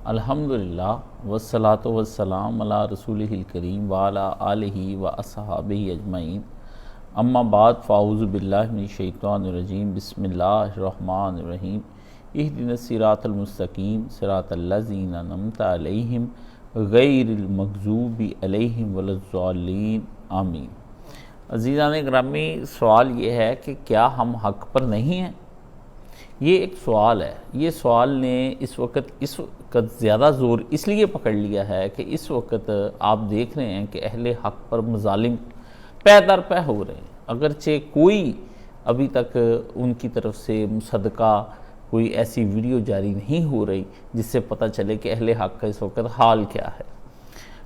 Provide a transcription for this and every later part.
الحمدللہ والصلاۃ والسلام علی رسولہ الکریم وعلی آلہ و اصحابہ اجمعین، اما بعد فاعوذ باللہ من الشیطان الرجیم، بسم اللہ الرحمن الرحیم، اہدنا الصراط المستقیم صراط الذین انعمت علیہم غیر المغضوب علیہم ولا الضالین، آمین۔ عزیزان گرامی، سوال یہ ہے کہ کیا ہم حق پر نہیں ہیں؟ یہ ایک سوال ہے۔ یہ سوال نے اس وقت زیادہ زور اس لیے پکڑ لیا ہے کہ اس وقت آپ دیکھ رہے ہیں کہ اہل حق پر مظالم پے در پے ہو رہے ہیں، اگرچہ کوئی ابھی تک ان کی طرف سے مصدقہ کوئی ایسی ویڈیو جاری نہیں ہو رہی جس سے پتہ چلے کہ اہل حق کا اس وقت حال کیا ہے،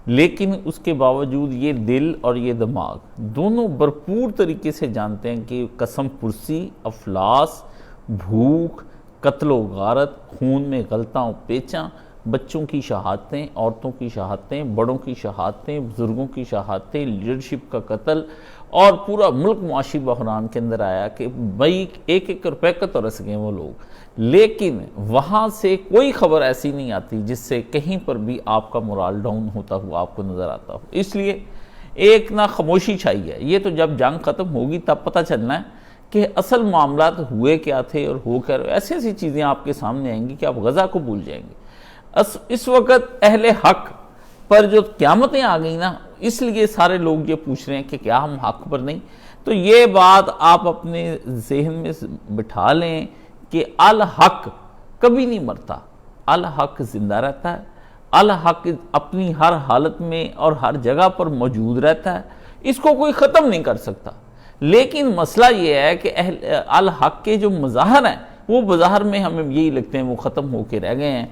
لیکن اس کے باوجود یہ دل اور یہ دماغ دونوں بھرپور طریقے سے جانتے ہیں کہ قسم پرسی، افلاس، بھوک، قتل و غارت، خون میں غلطاں و پیچاں، بچوں کی شہادتیں، عورتوں کی شہادتیں، بڑوں کی شہادتیں، بزرگوں کی شہادتیں، لیڈرشپ کا قتل، اور پورا ملک معاشی بحران کے اندر آیا کہ بھائی ایک ایک روپے کا تو رس گئے وہ لوگ، لیکن وہاں سے کوئی خبر ایسی نہیں آتی جس سے کہیں پر بھی آپ کا مورال ڈاؤن ہوتا ہوا آپ کو نظر آتا ہو۔ اس لیے ایک نہ خاموشی چھائی ہے۔ یہ تو جب جنگ ختم ہوگی تب پتہ چلنا ہے کہ اصل معاملات ہوئے کیا تھے اور ہو کر ایسی ایسی چیزیں آپ کے سامنے آئیں گی کہ آپ غزہ کو بھول جائیں گے۔ اس وقت اہل حق پر جو قیامتیں آ گئی نا، اس لیے سارے لوگ یہ پوچھ رہے ہیں کہ کیا ہم حق پر نہیں؟ تو یہ بات آپ اپنے ذہن میں بٹھا لیں کہ الحق کبھی نہیں مرتا، الحق زندہ رہتا ہے، الحق اپنی ہر حالت میں اور ہر جگہ پر موجود رہتا ہے، اس کو کوئی ختم نہیں کر سکتا۔ لیکن مسئلہ یہ ہے کہ الحق کے جو مظاہر ہیں وہ بظاہر میں ہمیں یہی لگتے ہیں وہ ختم ہو کے رہ گئے ہیں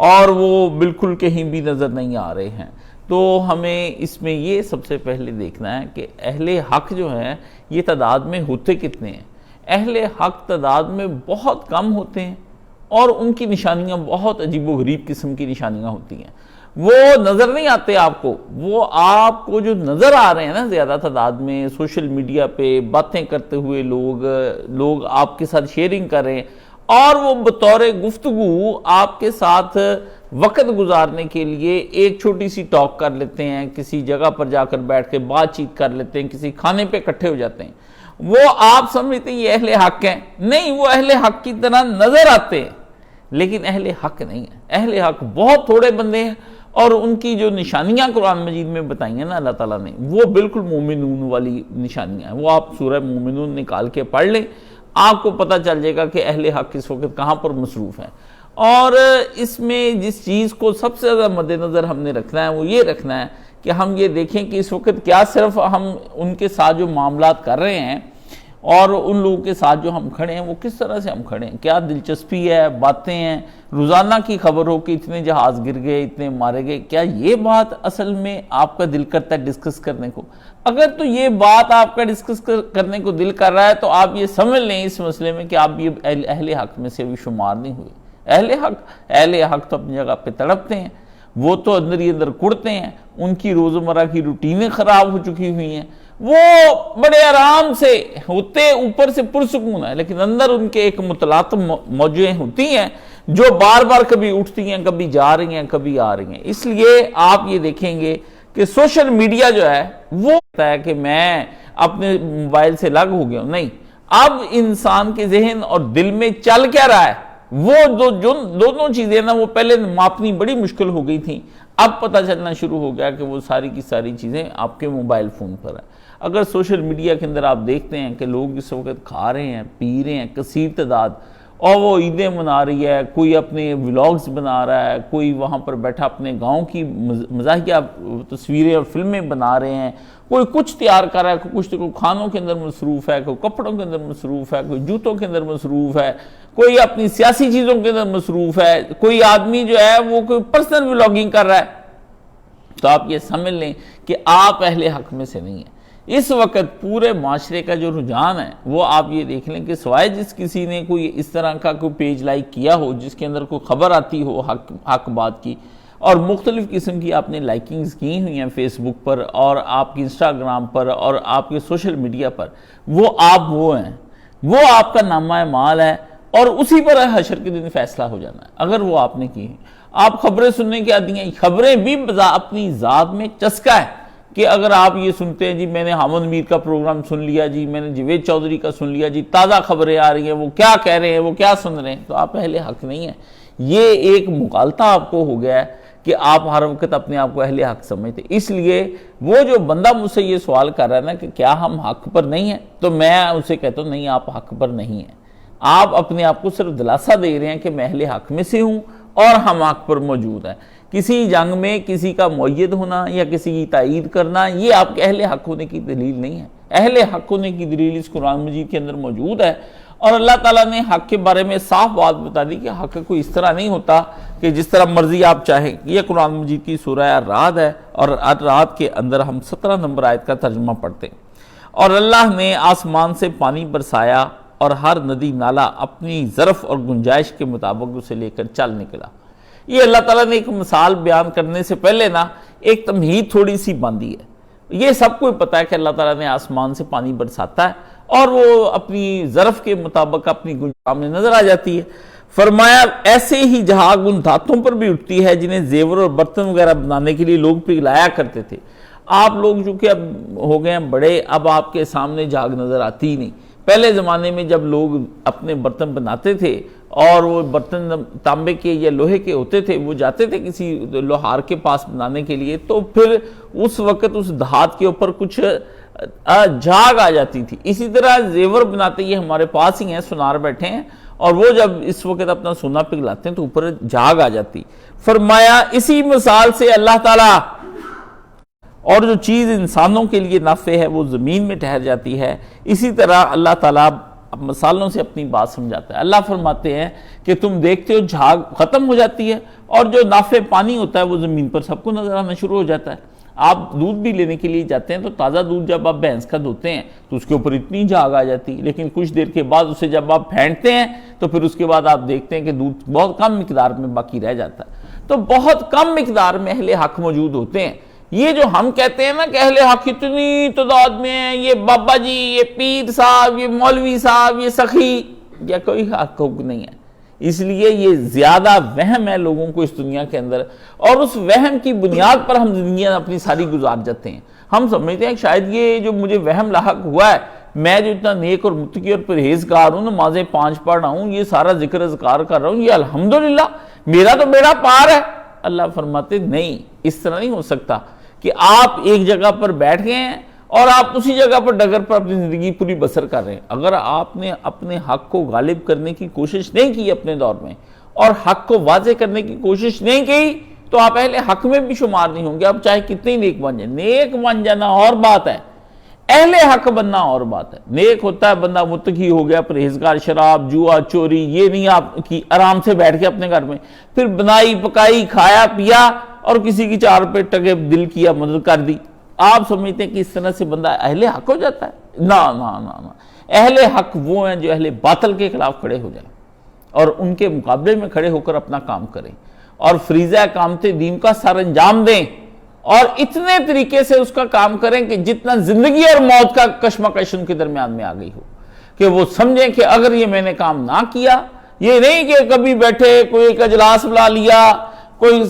اور وہ بالکل کہیں بھی نظر نہیں آ رہے ہیں۔ تو ہمیں اس میں یہ سب سے پہلے دیکھنا ہے کہ اہل حق جو ہیں یہ تعداد میں ہوتے کتنے ہیں۔ اہل حق تعداد میں بہت کم ہوتے ہیں اور ان کی نشانیاں بہت عجیب و غریب قسم کی نشانیاں ہوتی ہیں، وہ نظر نہیں آتے آپ کو۔ وہ آپ کو جو نظر آ رہے ہیں نا زیادہ تعداد میں سوشل میڈیا پہ باتیں کرتے ہوئے لوگ آپ کے ساتھ شیئرنگ کر رہے ہیں اور وہ بطور گفتگو آپ کے ساتھ وقت گزارنے کے لیے ایک چھوٹی سی ٹاک کر لیتے ہیں، کسی جگہ پر جا کر بیٹھ کے بات چیت کر لیتے ہیں، کسی کھانے پہ اکٹھے ہو جاتے ہیں، وہ آپ سمجھتے ہیں یہ اہل حق ہیں۔ نہیں، وہ اہل حق کی طرح نظر آتے ہیں لیکن اہل حق نہیں ہے۔ اہل حق بہت تھوڑے بندے ہیں اور ان کی جو نشانیاں قرآن مجید میں بتائی ہیں نا اللہ تعالیٰ نے، وہ بالکل مومنون والی نشانیاں ہیں۔ وہ آپ سورہ مومنون نکال کے پڑھ لیں، آپ کو پتہ چل جائے گا کہ اہل حق اس وقت کہاں پر مصروف ہیں۔ اور اس میں جس چیز کو سب سے زیادہ مد نظر ہم نے رکھنا ہے وہ یہ رکھنا ہے کہ ہم یہ دیکھیں کہ اس وقت کیا صرف ہم ان کے ساتھ جو معاملات کر رہے ہیں اور ان لوگوں کے ساتھ جو ہم کھڑے ہیں وہ کس طرح سے ہم کھڑے ہیں، کیا دلچسپی ہے، باتیں ہیں، روزانہ کی خبر ہو کہ اتنے جہاز گر گئے، اتنے مارے گئے، کیا یہ بات اصل میں آپ کا دل کرتا ہے ڈسکس کرنے کو؟ اگر تو یہ بات آپ کا ڈسکس کرنے کو دل کر رہا ہے تو آپ یہ سمجھ لیں اس مسئلے میں کہ آپ یہ اہل حق میں سے بھی شمار نہیں ہوئے۔ اہل حق تو اپنی جگہ پہ تڑپتے ہیں، وہ تو اندر ہی اندر کڑتے ہیں، ان کی روزمرہ کی روٹینیں خراب ہو چکی ہوئی ہیں، وہ بڑے آرام سے ہوتے اوپر سے پرسکون ہے لیکن اندر ان کے ایک متلاطم موجیں ہوتی ہیں جو بار بار کبھی اٹھتی ہیں، کبھی جا رہی ہیں، کبھی آ رہی ہیں۔ اس لیے آپ یہ دیکھیں گے کہ سوشل میڈیا جو ہے وہ کہتا ہے کہ میں اپنے موبائل سے الگ ہو گیا ہوں۔ نہیں، اب انسان کے ذہن اور دل میں چل کیا رہا ہے وہ جو دونوں چیزیں نا وہ پہلے ماپنی بڑی مشکل ہو گئی تھیں، اب پتہ چلنا شروع ہو گیا کہ وہ ساری کی ساری چیزیں آپ کے موبائل فون پر ہیں۔ اگر سوشل میڈیا کے اندر آپ دیکھتے ہیں کہ لوگ اس وقت کھا رہے ہیں، پی رہے ہیں کثیر تعداد، اور وہ عیدیں منا رہی ہے، کوئی اپنے ولاگز بنا رہا ہے، کوئی وہاں پر بیٹھا اپنے گاؤں کی مزاحیہ تصویریں اور فلمیں بنا رہے ہیں، کوئی کچھ تیار کر رہا ہے، کوئی کھانوں کے اندر مصروف ہے، کوئی کپڑوں کے اندر مصروف ہے، کوئی جوتوں کے اندر مصروف ہے، کوئی اپنی سیاسی چیزوں کے اندر مصروف ہے، کوئی آدمی جو ہے وہ کوئی پرسنل ولاگنگ کر رہا ہے۔ تو آپ یہ سمجھ لیں کہ آپ اہل حق میں سے نہیں ہیں۔ اس وقت پورے معاشرے کا جو رجحان ہے وہ آپ یہ دیکھ لیں کہ سوائے جس کسی نے کوئی اس طرح کا کوئی پیج لائک کیا ہو جس کے اندر کوئی خبر آتی ہو حق بات کی، اور مختلف قسم کی آپ نے لائکنگز کی ہوئی ہیں فیس بک پر اور آپ کی انسٹاگرام پر اور آپ کے سوشل میڈیا پر، وہ آپ وہ ہیں، وہ آپ کا نامہ مال ہے، اور اسی پر حشر کے دن فیصلہ ہو جانا ہے اگر وہ آپ نے کی ہیں۔ آپ خبریں سننے کے عادی ہیں، خبریں بھی اپنی ذات میں چسکا ہے کہ اگر آپ یہ سنتے ہیں جی میں نے حامد میر کا پروگرام سن لیا جی، میں نے جوید چودھری کا سن لیا جی، تازہ خبریں آ رہی ہیں، وہ کیا کہہ رہے ہیں، وہ کیا سن رہے ہیں، تو آپ اہل حق نہیں ہیں۔ یہ ایک مغالطہ آپ کو ہو گیا ہے کہ آپ ہر وقت اپنے آپ کو اہل حق سمجھتے۔ اس لیے وہ جو بندہ مجھ سے یہ سوال کر رہا ہے نا کہ کیا ہم حق پر نہیں ہیں، تو میں اسے کہتا ہوں نہیں، آپ حق پر نہیں ہیں۔ آپ اپنے آپ کو صرف دلاسا دے رہے ہیں کہ میں اہل حق میں سے ہوں اور ہم حق پر موجود ہیں۔ کسی جنگ میں کسی کا مؤید ہونا یا کسی کی تائید کرنا یہ آپ کے اہل حق ہونے کی دلیل نہیں ہے۔ اہل حق ہونے کی دلیل اس قرآن مجید کے اندر موجود ہے، اور اللہ تعالیٰ نے حق کے بارے میں صاف بات بتا دی کہ حق کوئی اس طرح نہیں ہوتا کہ جس طرح مرضی آپ چاہیں۔ یہ قرآن مجید کی سورہ الرعد ہے، اور الرعد کے اندر ہم 17 نمبر آیت کا ترجمہ پڑھتے ہیں۔ اور اللہ نے آسمان سے پانی برسایا اور ہر ندی نالا اپنی ظرف اور گنجائش کے مطابق اسے لے کر چل نکلا۔ یہ اللہ تعالیٰ نے ایک مثال بیان کرنے سے پہلے نا ایک تمہید تھوڑی سی باندھی ہے۔ یہ سب کو پتا ہے کہ اللہ تعالیٰ نے آسمان سے پانی برساتا ہے اور وہ اپنی ظرف کے مطابق اپنی گنجائش سامنے نظر آ جاتی ہے۔ فرمایا ایسے ہی جھاگ ان دھاتوں پر بھی اٹھتی ہے جنہیں زیور اور برتن وغیرہ بنانے کے لیے لوگ پگھلایا کرتے تھے۔ آپ لوگ چونکہ اب ہو گئے ہیں بڑے، اب آپ کے سامنے جھاگ نظر آتی ہی نہیں۔ پہلے زمانے میں جب لوگ اپنے برتن بناتے تھے اور وہ برتن تانبے کے یا لوہے کے ہوتے تھے، وہ جاتے تھے کسی لوہار کے پاس بنانے کے لیے، تو پھر اس وقت اس دھات کے اوپر کچھ جھاگ آ جاتی تھی۔ اسی طرح زیور بناتے یہ ہمارے پاس ہی ہیں، سونار بیٹھے ہیں، اور وہ جب اس وقت اپنا سونا پگھلاتے ہیں تو اوپر جھاگ آ جاتی۔ فرمایا اسی مثال سے اللہ تعالیٰ، اور جو چیز انسانوں کے لیے نافع ہے وہ زمین میں ٹھہر جاتی ہے، اسی طرح اللہ تعالیٰ مثالوں سے اپنی بات سمجھاتا ہے۔ اللہ فرماتے ہیں کہ تم دیکھتے ہو جھاگ ختم ہو جاتی ہے اور جو نافع پانی ہوتا ہے وہ زمین پر سب کو نظر آنا شروع ہو جاتا ہے۔ آپ دودھ بھی لینے کے لیے جاتے ہیں تو تازہ دودھ جب آپ بھینس کا دھوتے ہیں تو اس کے اوپر اتنی جھاگ آ جاتی ہے، لیکن کچھ دیر کے بعد اسے جب آپ پھینٹتے ہیں تو پھر اس کے بعد آپ دیکھتے ہیں کہ دودھ بہت کم مقدار میں باقی رہ جاتا ہے۔ تو بہت کم مقدار میں اہل حق موجود ہوتے ہیں۔ یہ جو ہم کہتے ہیں نا کہ اہل حق اتنی تعداد میں ہیں، یہ بابا جی، یہ پیر صاحب، یہ مولوی صاحب، یہ سخی، یا کوئی حق نہیں ہے۔ اس لیے یہ زیادہ وہم ہے لوگوں کو اس دنیا کے اندر، اور اس وہم کی بنیاد پر ہم زندگیاں اپنی ساری گزار جاتے ہیں۔ ہم سمجھتے ہیں کہ شاید یہ جو مجھے وہم لاحق ہوا ہے، میں جو اتنا نیک اور متقی اور پرہیزگار ہوں، نمازیں 5 پڑھ رہا ہوں، یہ سارا ذکر اذکار کر رہا ہوں، یہ الحمدللہ میرا تو بیڑا پار ہے۔ اللہ فرماتے نہیں، اس طرح نہیں ہو سکتا کہ آپ ایک جگہ پر بیٹھ گئے ہیں اور آپ اسی جگہ پر ڈگر پر اپنی زندگی پوری بسر کر رہے ہیں۔ اگر آپ نے اپنے حق کو غالب کرنے کی کوشش نہیں کی اپنے دور میں، اور حق کو واضح کرنے کی کوشش نہیں کی، تو آپ اہل حق میں بھی شمار نہیں ہوں گے۔ آپ چاہے کتنی نیک بن جائیں، نیک بن جانا اور بات ہے، اہل حق بننا اور بات ہے۔ نیک ہوتا ہے بندہ متقی ہو گیا، پرہیزگار، شراب، جوا، چوری یہ نہیں آپ کی، آرام سے بیٹھ کے اپنے گھر میں پھر بنائی پکائی، کھایا پیا، اور کسی کی 4 روپے ٹکے دل کیا، مدد کر دی۔ آپ سمجھتے ہیں کہ اس طرح سے بندہ اہل حق ہو جاتا ہے؟ نا نا نا نا، اہل حق وہ ہیں جو اہل باطل کے خلاف کھڑے ہو جائیں اور ان کے مقابلے میں کھڑے ہو کر اپنا کام کریں اور فریضہ اقامت دین کا سر انجام دیں، اور اتنے طریقے سے اس کا کام کریں کہ جتنا زندگی اور موت کا کشمکش ان کے درمیان میں آ گئی ہو، کہ وہ سمجھیں کہ اگر یہ میں نے کام نہ کیا، یہ نہیں کہ کبھی بیٹھے کوئی ایک اجلاس بلا لیا، کوئی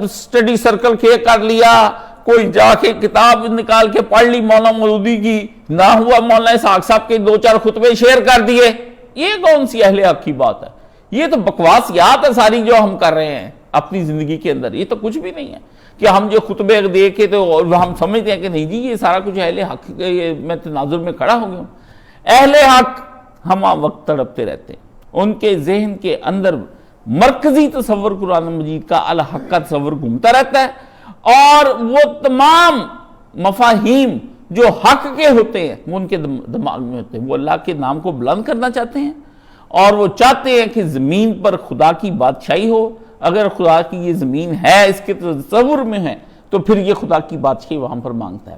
سٹڈی سرکل کر لیا، کوئی جا کے کتاب نکال کے پڑھ لی مولانا مودودی کی، نہ ہوا مولانا اسحاق صاحب کے 2-4 خطبے شیئر کر دیے۔ یہ کون سی اہل حق کی بات ہے؟ یہ تو بکواسیات ہے ساری جو ہم کر رہے ہیں اپنی زندگی کے اندر۔ یہ تو کچھ بھی نہیں ہے کہ ہم جو خطبے دیکھے تو ہم سمجھتے ہیں کہ نہیں جی یہ سارا کچھ اہل حق، میں تناظر میں کھڑا ہو گیا ہوں۔ اہل حق ہم وقت تڑپتے رہتے ہیں، ان کے ذہن کے اندر مرکزی تصور قرآن مجید کا الحق کا تصور گھومتا رہتا ہے، اور وہ تمام مفاہیم جو حق کے ہوتے ہیں وہ ان کے دماغ میں ہوتے ہیں۔ وہ اللہ کے نام کو بلند کرنا چاہتے ہیں، اور وہ چاہتے ہیں کہ زمین پر خدا کی بادشاہی ہو۔ اگر خدا کی یہ زمین ہے، اس کے تصور میں ہے، تو پھر یہ خدا کی بادشاہی وہاں پر مانگتا ہے۔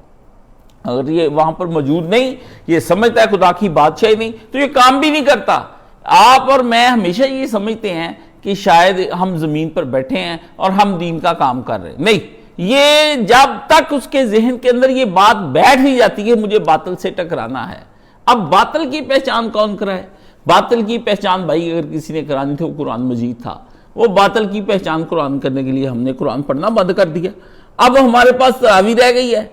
اگر یہ وہاں پر موجود نہیں، یہ سمجھتا ہے خدا کی بادشاہی نہیں، تو یہ کام بھی نہیں کرتا۔ آپ اور میں ہمیشہ یہ سمجھتے ہیں کہ شاید ہم زمین پر بیٹھے ہیں اور ہم دین کا کام کر رہے ہیں، نہیں۔ یہ جب تک اس کے ذہن کے اندر یہ بات بیٹھ ہی جاتی ہے مجھے باطل سے ٹکرانا ہے۔ اب باطل کی پہچان کون کرائے؟ باطل کی پہچان بھائی اگر کسی نے کرانی تھی وہ قرآن مجید تھا، وہ باطل کی پہچان قرآن کرنے کے لیے ہم نے قرآن پڑھنا بند کر دیا۔ اب ہمارے پاس تراویح رہ گئی ہے،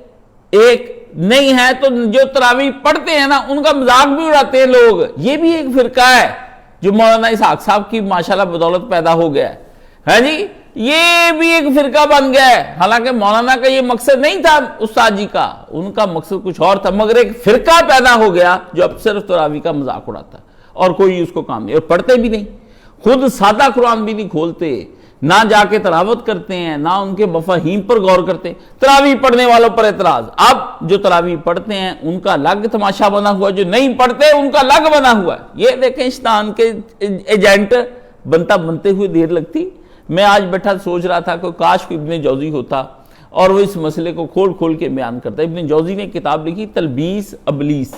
ایک نہیں ہے تو جو تراویح پڑھتے ہیں نا ان کا مذاق بھی اڑاتے ہیں لوگ۔ یہ بھی ایک فرقہ ہے جو مولانا اسحاق صاحب کی ماشاءاللہ بدولت پیدا ہو گیا ہے جی، یہ بھی ایک فرقہ بن گیا ہے۔ حالانکہ مولانا کا یہ مقصد نہیں تھا استاد جی کا، ان کا مقصد کچھ اور تھا، مگر ایک فرقہ پیدا ہو گیا جو اب صرف تراویح کا مذاق اڑاتا ہے اور کوئی اس کو کام نہیں، اور پڑھتے بھی نہیں، خود سادہ قرآن بھی نہیں کھولتے، نہ جا کے تلاوت کرتے ہیں، نہ ان کے مفاہیم پر غور کرتے۔ تراویح پڑھنے والوں پر اعتراض، اب جو تراویح پڑھتے ہیں ان کا الگ تماشا بنا ہوا ہے، جو نہیں پڑھتے ان کا الگ بنا ہوا ہے۔ یہ دیکھیں شیطان کے ایجنٹ بنتے ہوئے دیر لگتی۔ میں آج بیٹھا سوچ رہا تھا کہ کاش کوئی ابن جوزی ہوتا اور وہ اس مسئلے کو کھول کے بیان کرتا ہے۔ ابن جوزی نے کتاب لکھی تلبیس ابلیس،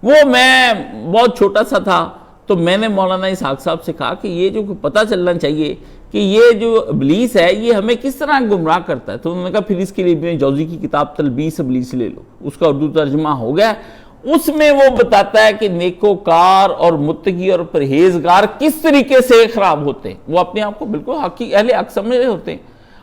وہ میں بہت چھوٹا سا تھا تو میں نے مولانا اسحاق صاحب سے کہا کہ یہ جو پتہ چلنا چاہیے کہ یہ جو ابلیس ہے یہ ہمیں کس طرح گمراہ کرتا ہے، تو انہوں نے کہا پھر اس کے لیے ابن جوزی کی کتاب تلبیس ابلیس لے لو، اس کا اردو ترجمہ ہو گیا۔ اس میں وہ بتاتا ہے کہ نیکوکار اور متقی اور پرہیزگار کس طریقے سے خراب ہوتے ہیں، وہ اپنے آپ کو بالکل اہل حق سمجھ رہے ہوتے ہیں،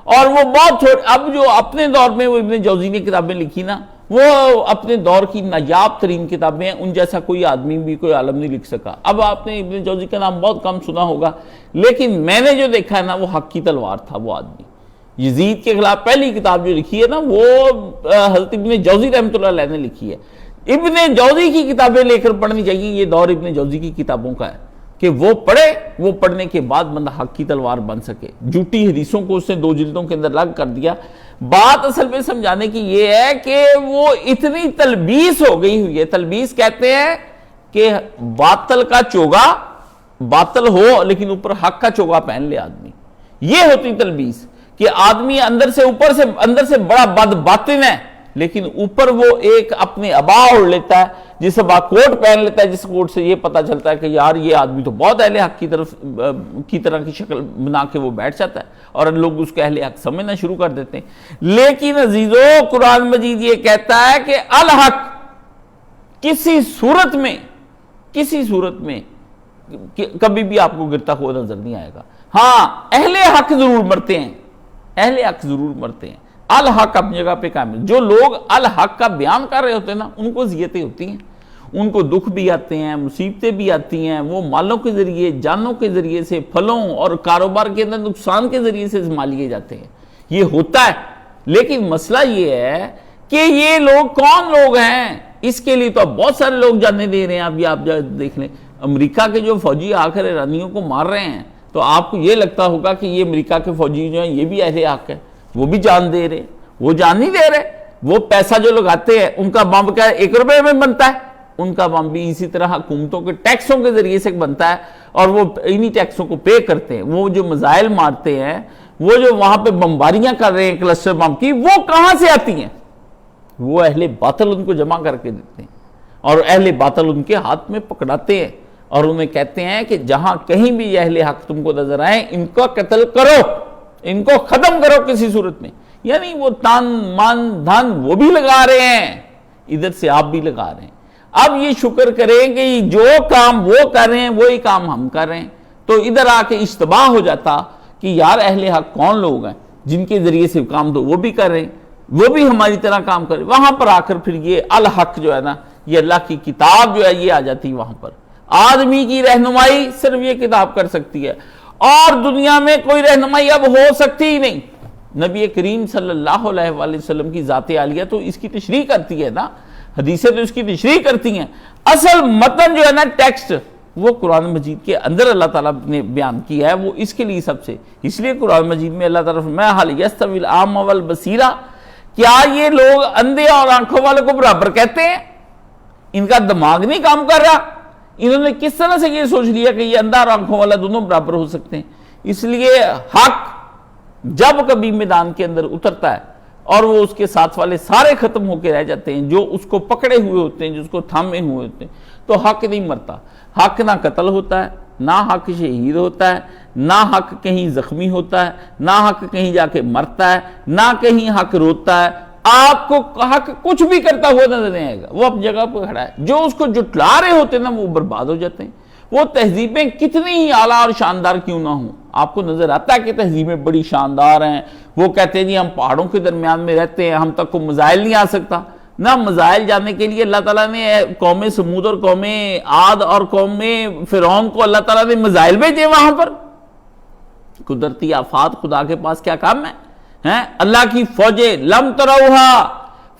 اور وہ بہت اب جو اپنے دور میں وہ ابن جوزی نے کتابیں لکھی نا، وہ اپنے دور کی نایاب ترین کتابیں ہیں، ان جیسا کوئی آدمی بھی کوئی عالم نہیں لکھ سکا۔ اب آپ نے ابن جوزی کا نام بہت کم سنا ہوگا، لیکن میں نے جو دیکھا ہے نا وہ حق کی تلوار تھا وہ آدمی۔ یزید کے خلاف پہلی کتاب جو لکھی ہے نا وہ حضرت ابن جوزی رحمۃ اللہ علیہ نے لکھی ہے۔ ابن جوزی کی کتابیں لے کر پڑھنی چاہیے، یہ دور ابن جوزی کی کتابوں کا ہے کہ وہ پڑھے، وہ پڑھنے کے بعد بندہ حق کی تلوار بن سکے۔ جھوٹی حدیثوں کو اس نے 2 جلدوں کے اندر لگ کر دیا۔ بات اصل میں سمجھانے کی یہ ہے کہ وہ اتنی تلبیس ہو گئی ہوئی ہے۔ تلبیس کہتے ہیں کہ باطل کا چوگا، باطل ہو لیکن اوپر حق کا چوگا پہن لے آدمی، یہ ہوتی تلبیس کہ آدمی اندر سے بڑا بد باطن ہے لیکن اوپر وہ ایک اپنے ابا اوڑھ لیتا ہے، جس ابا کوٹ پہن لیتا ہے، جس کوٹ سے یہ پتہ چلتا ہے کہ یار یہ آدمی تو بہت اہل حق کی طرح کی شکل بنا کے وہ بیٹھ جاتا ہے اور لوگ اس کو اہل حق سمجھنا شروع کر دیتے ہیں۔ لیکن عزیزو قرآن مجید یہ کہتا ہے کہ الحق کسی صورت میں کبھی بھی آپ کو گرتا ہوا نظر نہیں آئے گا۔ ہاں اہل حق ضرور مرتے ہیں، الحق اپنی جگہ پہ کامل۔ جو لوگ الحق کا بیان کر رہے ہوتے ہیں نا ان کو اذیتیں ہوتی ہیں، ان کو دکھ بھی آتے ہیں، مصیبتیں بھی آتی ہیں، وہ مالوں کے ذریعے، جانوں کے ذریعے سے، پھلوں اور کاروبار کے اندر نقصان کے ذریعے سے ازما لیے جاتے ہیں، یہ ہوتا ہے۔ لیکن مسئلہ یہ ہے کہ یہ لوگ کون لوگ ہیں، اس کے لیے تو اب بہت سارے لوگ جانے دے رہے ہیں۔ اب یہ آپ دیکھ لیں امریکہ کے جو فوجی آ کر ایرانیوں کو مار رہے ہیں تو آپ کو یہ لگتا ہوگا کہ یہ امریکہ کے فوجی جو ہیں یہ بھی اہل حق ہے، وہ بھی جان دے رہے، وہ جان نہیں دے رہے۔ وہ پیسہ جو لگاتے ہیں ان کا بم کیا 1 روپے میں بنتا ہے، ان کا بم بھی اسی طرح حکومتوں کے ٹیکسوں کے ذریعے سے بنتا ہے اور وہ انہی ٹیکسوں کو پے کرتے ہیں۔ وہ جو میزائل مارتے ہیں، وہ جو وہاں پہ بمباریاں کر رہے ہیں کلسٹر بم کی، وہ کہاں سے آتی ہیں؟ وہ اہل باطل ان کو جمع کر کے دیتے ہیں اور اہل باطل ان کے ہاتھ میں پکڑاتے ہیں اور انہیں کہتے ہیں کہ جہاں کہیں بھی یہ اہل حق تم کو نظر آئے ان کو قتل کرو، ان کو ختم کرو کسی صورت میں۔ یعنی وہ تن من دھن وہ بھی لگا رہے ہیں، ادھر سے آپ بھی لگا رہے ہیں۔ اب یہ شکر کریں کہ جو کام وہ کر رہے ہیں وہی کام ہم کر رہے ہیں، تو ادھر آ کے اشتباہ ہو جاتا کہ یار اہل حق کون لوگ ہیں جن کے ذریعے سے کام تو وہ بھی کر رہے ہیں، وہ بھی ہماری طرح کام کرے۔ وہاں پر آ کر پھر یہ الحق جو ہے نا، یہ اللہ کی کتاب جو ہے یہ آ جاتی وہاں پر۔ آدمی کی رہنمائی صرف یہ کتاب کر سکتی ہے اور دنیا میں کوئی رہنمائی اب ہو سکتی ہی نہیں۔ نبی کریم صلی اللہ علیہ وآلہ وسلم کی ذات عالیہ تو اس کی تشریح کرتی ہے نا، حدیثیں تو اس کی تشریح کرتی ہیں۔ اصل متن جو ہے نا ٹیکسٹ وہ قرآن مجید کے اندر اللہ تعالیٰ نے بیان کیا ہے، وہ اس کے لیے سب سے، اس لیے قرآن مجید میں اللہ تعالیٰ فرمایا حل یستوی الاعمی والبصیر، کیا یہ لوگ اندھے اور آنکھوں والے کو برابر کہتے ہیں؟ ان کا دماغ نہیں کام کر رہا، انہوں نے کس طرح سے یہ سوچ لیا کہ یہ اندھا اور آنکھوں والا دونوں برابر ہو سکتے ہیں؟ اس لیے حق جب کبھی میدان کے اندر اترتا ہے اور وہ اس کے ساتھ والے سارے ختم ہو کے رہ جاتے ہیں، جو اس کو پکڑے ہوئے ہوتے ہیں، جو اس کو تھامے ہوئے ہوتے ہیں، تو حق نہیں مرتا۔ حق نہ قتل ہوتا ہے، نہ حق شہید ہوتا ہے، نہ حق کہیں زخمی ہوتا ہے، نہ حق کہیں جا کے مرتا ہے، نہ کہیں حق روتا ہے۔ آپ کو حق کچھ بھی کرتا ہوا نظر نہیں آئے گا، وہ اپنی جگہ پہ کھڑا ہے۔ جو اس کو جٹلا رہے ہوتے ہیں نا وہ برباد ہو جاتے ہیں، وہ تہذیبیں کتنی ہی اعلیٰ اور شاندار کیوں نہ ہوں، آپ کو نظر آتا ہے کہ تہذیبیں بڑی شاندار ہیں، وہ کہتے ہیں جی ہم پہاڑوں کے درمیان میں رہتے ہیں، ہم تک کو مزائل نہیں آ سکتا۔ نہ مزائل جانے کے لیے اللہ تعالیٰ نے قوم سمود اور قوم عاد اور قوم فرعون کو اللہ تعالیٰ نے مزائل بھیجے وہاں پر۔ قدرتی آفات خدا کے پاس کیا کام ہے؟ اللہ کی فوجیں لم تروہا،